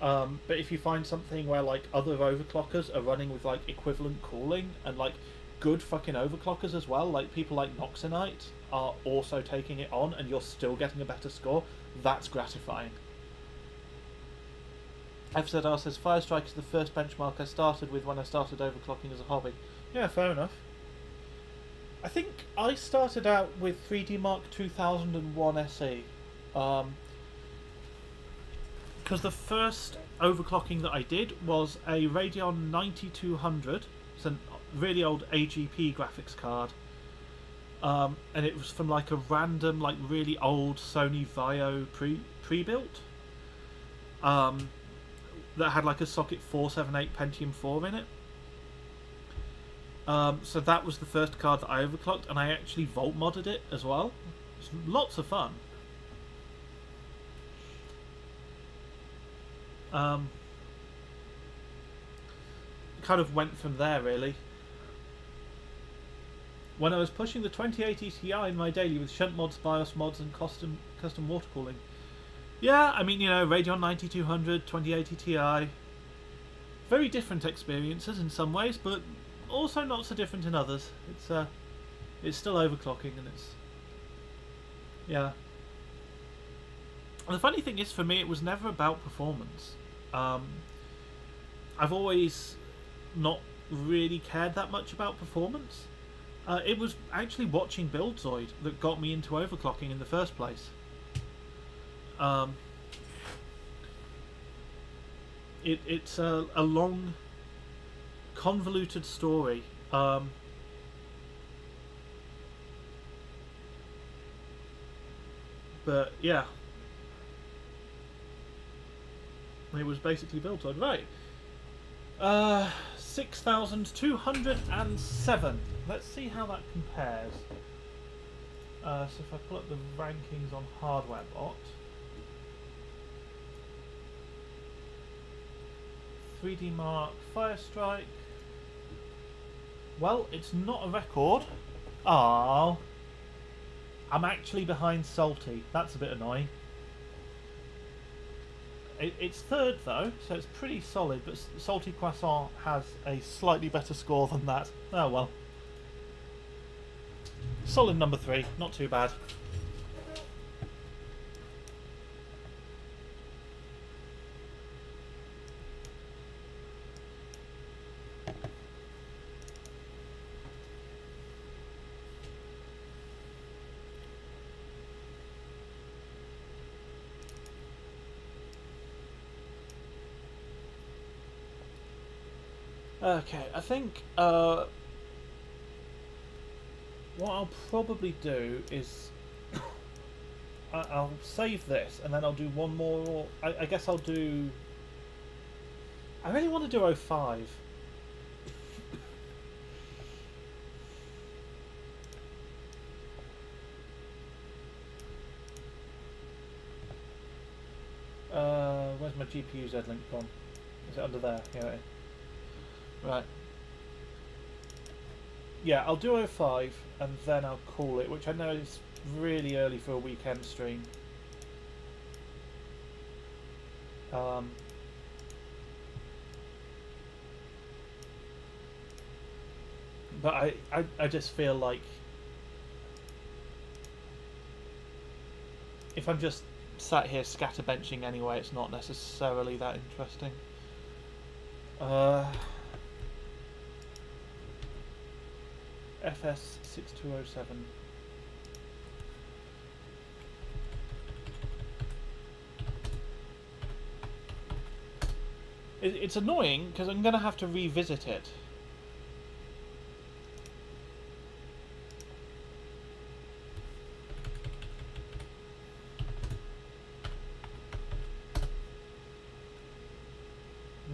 But if you find something where like other overclockers are running with like equivalent cooling and like good fucking overclockers as well, like people like Noxonite are also taking it on and you're still getting a better score, that's gratifying. FZR says Firestrike is the first benchmark I started with when I started overclocking as a hobby. Yeah, fair enough. I think I started out with 3D Mark 2001 SE. Because the first overclocking that I did was a Radeon 9200. It's a really old AGP graphics card. And it was from like a random, like really old Sony Vaio pre-built. That had like a socket 478 Pentium 4 in it. So that was the first card that I overclocked, and I actually volt modded it as well. It was lots of fun. Kind of went from there really. When I was pushing the 2080 Ti in my daily with shunt mods, BIOS mods, and custom water cooling. Yeah, I mean, you know, Radeon 9200, 2080 Ti. Very different experiences in some ways, but also not so different in others. It's still overclocking, and it's, yeah. And the funny thing is, for me, it was never about performance. I've always not really cared that much about performance. It was actually watching Buildzoid that got me into overclocking in the first place. It's a long, convoluted story. But yeah, it was basically built on right. 6,207. Let's see how that compares. So if I pull up the rankings on HardwareBot. 3D Mark, Firestrike. Well, it's not a record. Ah, I'm actually behind Salty. That's a bit annoying. It's third though, so it's pretty solid, but Salty Croissant has a slightly better score than that. Oh well. Solid number 3, not too bad. Okay, I think what I'll probably do is I'll save this and then I'll do one more. I guess I'll do. I really want to do 05. Where's my GPU Z-Link gone? Is it under there? Here it is. Right. Yeah, I'll do 05 and then I'll call it, which I know is really early for a weekend stream. Um, but I just feel like if I'm just sat here scatterbenching anyway, it's not necessarily that interesting. FS6207. It's annoying because I'm going to have to revisit it.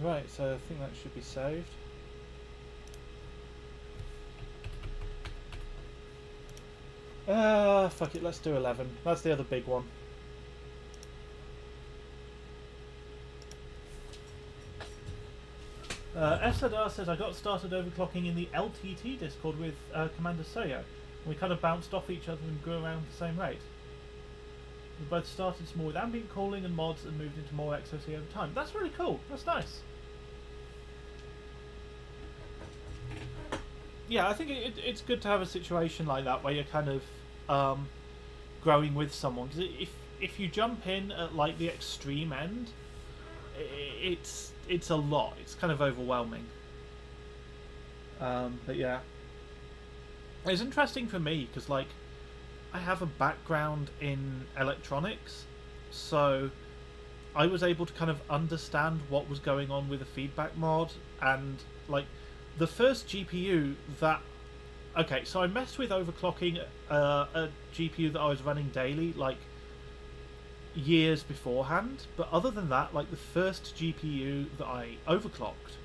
Right, so I think that should be saved. Fuck it, let's do 11. That's the other big one. SZR says, I got started overclocking in the LTT Discord with Commander Soyo. We kind of bounced off each other and grew around the same rate. We both started small with ambient cooling and mods and moved into more XOC over time. That's really cool. That's nice. Yeah, I think it's good to have a situation like that where you're kind of growing with someone. Because if you jump in at like the extreme end, it's a lot. It's kind of overwhelming. But yeah, it's interesting for me because like I have a background in electronics, so I was able to kind of understand what was going on with the feedback mod. And like the first GPU that okay, so I messed with overclocking a GPU that I was running daily like years beforehand, but other than that, like the first GPU that I overclocked,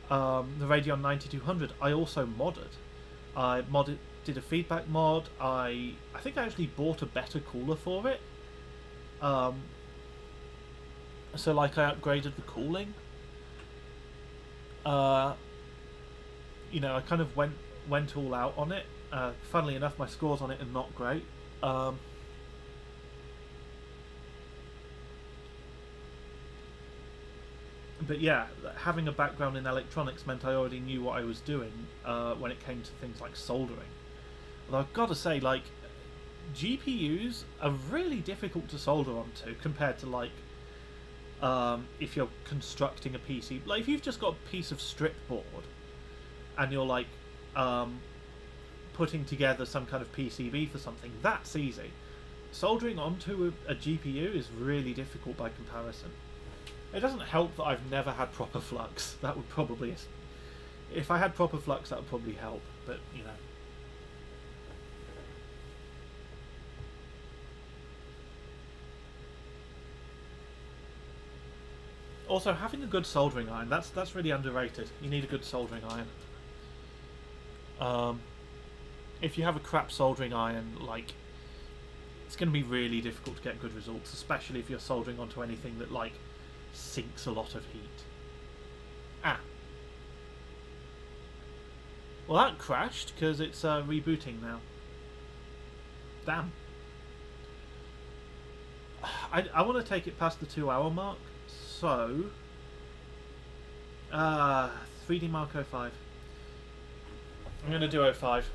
the Radeon 9200, I also modded. I did a feedback mod. I think I actually bought a better cooler for it. So like I upgraded the cooling. You know, I kind of went all out on it. Funnily enough, my scores on it are not great. But yeah, having a background in electronics meant I already knew what I was doing when it came to things like soldering. Although I've got to say, like, GPUs are really difficult to solder onto compared to, like, if you're constructing a PC. Like, if you've just got a piece of strip board and you're, like, putting together some kind of PCB for something, that's easy. Soldering onto a GPU is really difficult by comparison. It doesn't help that I've never had proper flux. That would probably... If I had proper flux, that would probably help. But, you know. Also, having a good soldering iron, that's really underrated. You need a good soldering iron. If you have a crap soldering iron, like, it's going to be really difficult to get good results, especially if you're soldering onto anything that, like, sinks a lot of heat. Ah. Well, that crashed because it's rebooting now. Damn. I want to take it past the 2-hour mark, so 3D Mark 05. I'm going to do 05.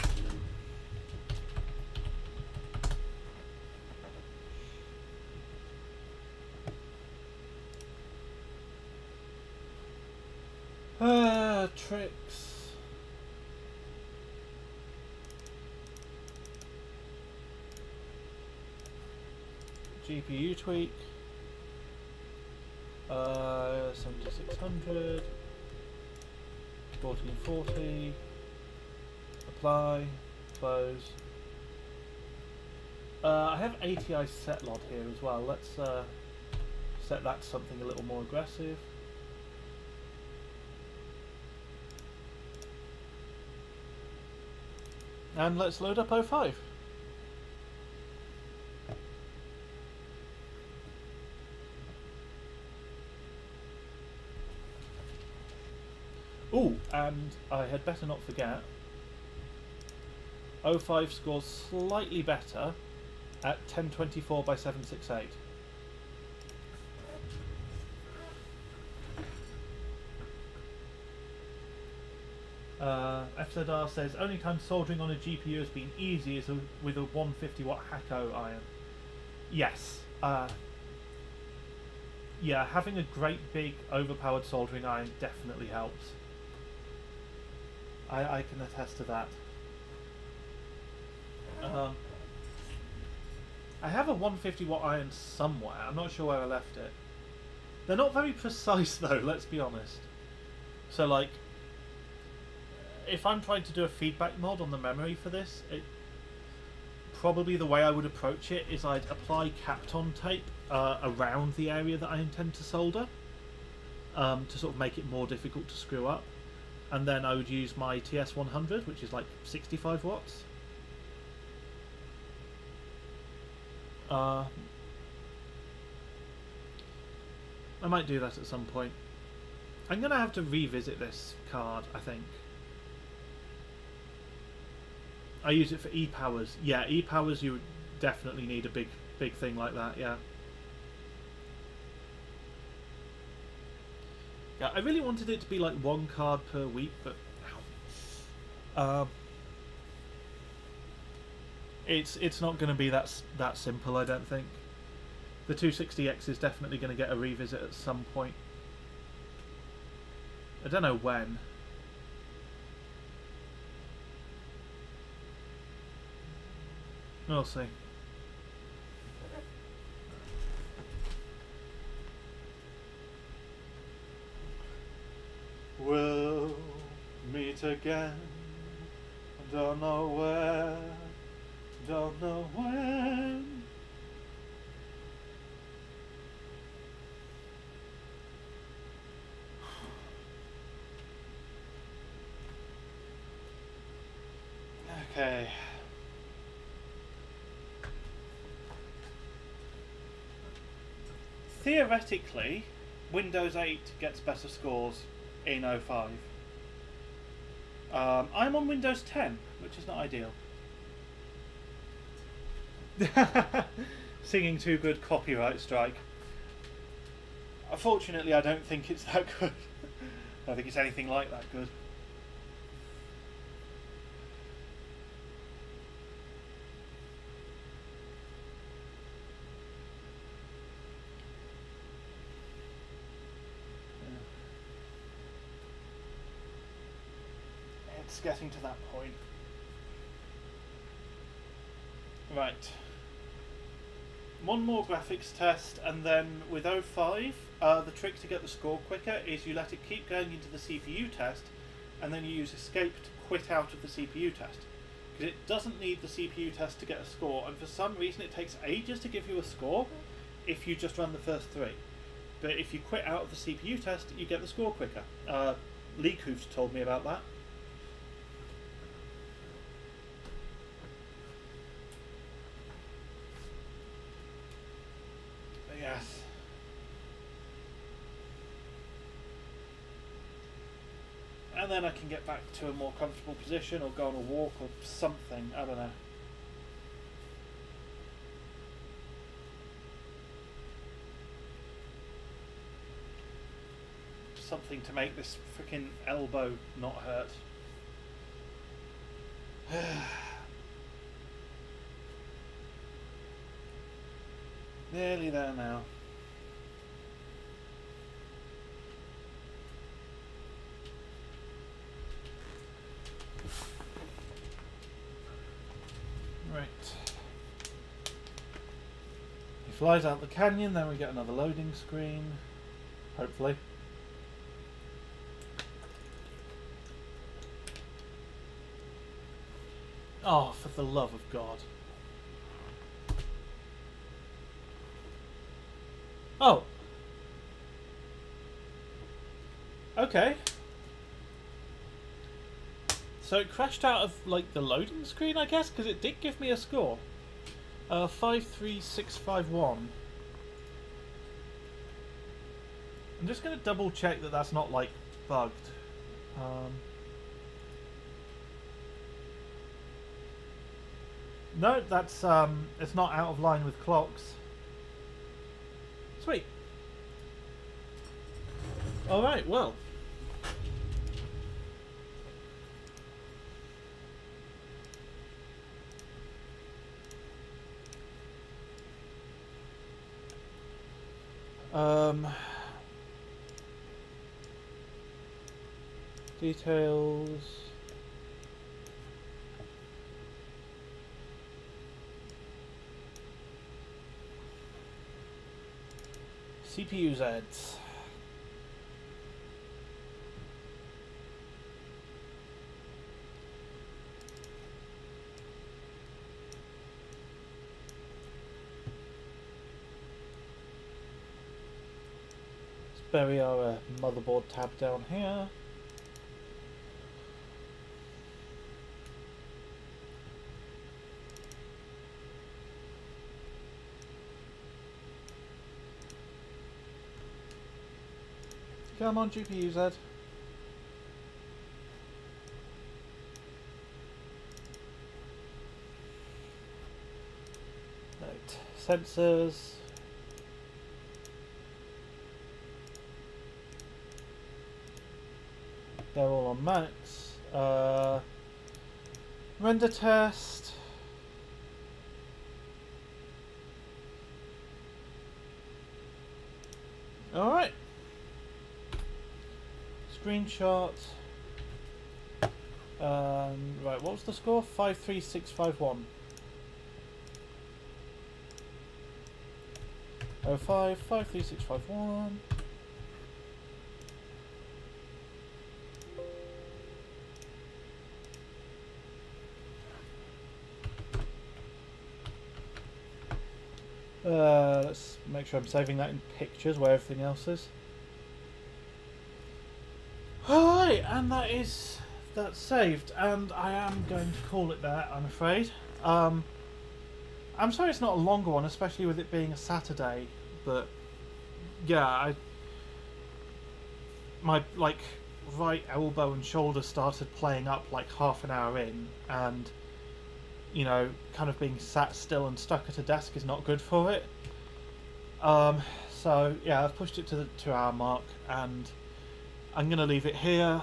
TRIXX. GPU tweak. 7600. 1440. Apply. Close. I have ATI setlog here as well. Let's set that to something a little more aggressive. And let's load up 05. Ooh, and I had better not forget, 05 scores slightly better at 1024 by 768. FZR says, only time soldering on a GPU has been easy is with a 150 watt Hako iron. Yes. Yeah, having a great big overpowered soldering iron definitely helps. I can attest to that. I have a 150 watt iron somewhere. I'm not sure where I left it. They're not very precise though, let's be honest. So like, if I'm trying to do a feedback mod on the memory for this, probably the way I would approach it is I'd apply Kapton tape around the area that I intend to solder to sort of make it more difficult to screw up. And then I would use my TS100, which is like 65 watts. I might do that at some point. I'm going to have to revisit this card, I think. I use it for E-powers. Yeah, E-powers you would definitely need a big thing like that, yeah. Yeah, I really wanted it to be like one card per week, but it's not going to be that simple, I don't think. The 260X is definitely going to get a revisit at some point. I don't know when. We'll see. We'll meet again. Don't know where. Don't know when. Okay. Theoretically, Windows 8 gets better scores in 05. I'm on Windows 10, which is not ideal. Singing too good, copyright strike. Unfortunately, I don't think it's that good. I don't think it's anything like that good. It's getting to that point. Right. One more graphics test, and then with 05, the trick to get the score quicker is you let it keep going into the CPU test, and then you use escape to quit out of the CPU test. Because it doesn't need the CPU test to get a score, and for some reason it takes ages to give you a score if you just run the first three. But if you quit out of the CPU test, you get the score quicker. Leakhoof's told me about that. Yes. And then I can get back to a more comfortable position or go on a walk or something, I don't know. Something to make this freaking elbow not hurt. Nearly there now. Right. He flies out the canyon, then we get another loading screen. Hopefully. Oh, for the love of God. Oh. Okay. So it crashed out of, like, the loading screen, I guess, because it did give me a score. 53651. I'm just going to double check that that's not, like, bugged. No, that's, it's not out of line with clocks. Sweet. Alright, well. Details. CPU Zs. Let's bury our motherboard tab down here. Come on, GPU Z. Right, sensors. They're all on max. Render test. All right. Screenshot. Right, what was the score? 53651. 05 53651. Let's make sure I'm saving that in pictures where everything else is. Alright, and that's saved, and I am going to call it there, I'm afraid. I'm sorry it's not a longer one, especially with it being a Saturday, but yeah, my like right elbow and shoulder started playing up like half an hour in, and you know, kind of being sat still and stuck at a desk is not good for it. So yeah, I've pushed it to the 2-hour mark, and I'm going to leave it here.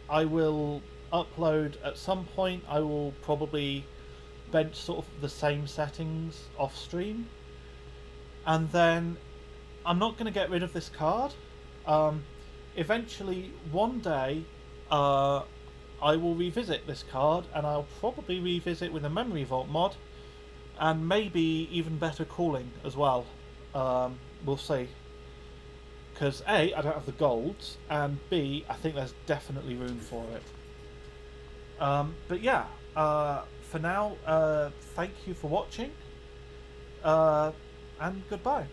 I will upload at some point. I will probably bench sort of the same settings off stream, and then I'm not going to get rid of this card. Eventually, one day, I will revisit this card, and I'll probably revisit with a memory vault mod, and maybe even better cooling as well. We'll see. Because A, I don't have the golds, and B, I think there's definitely room for it. But yeah, for now, thank you for watching, and goodbye.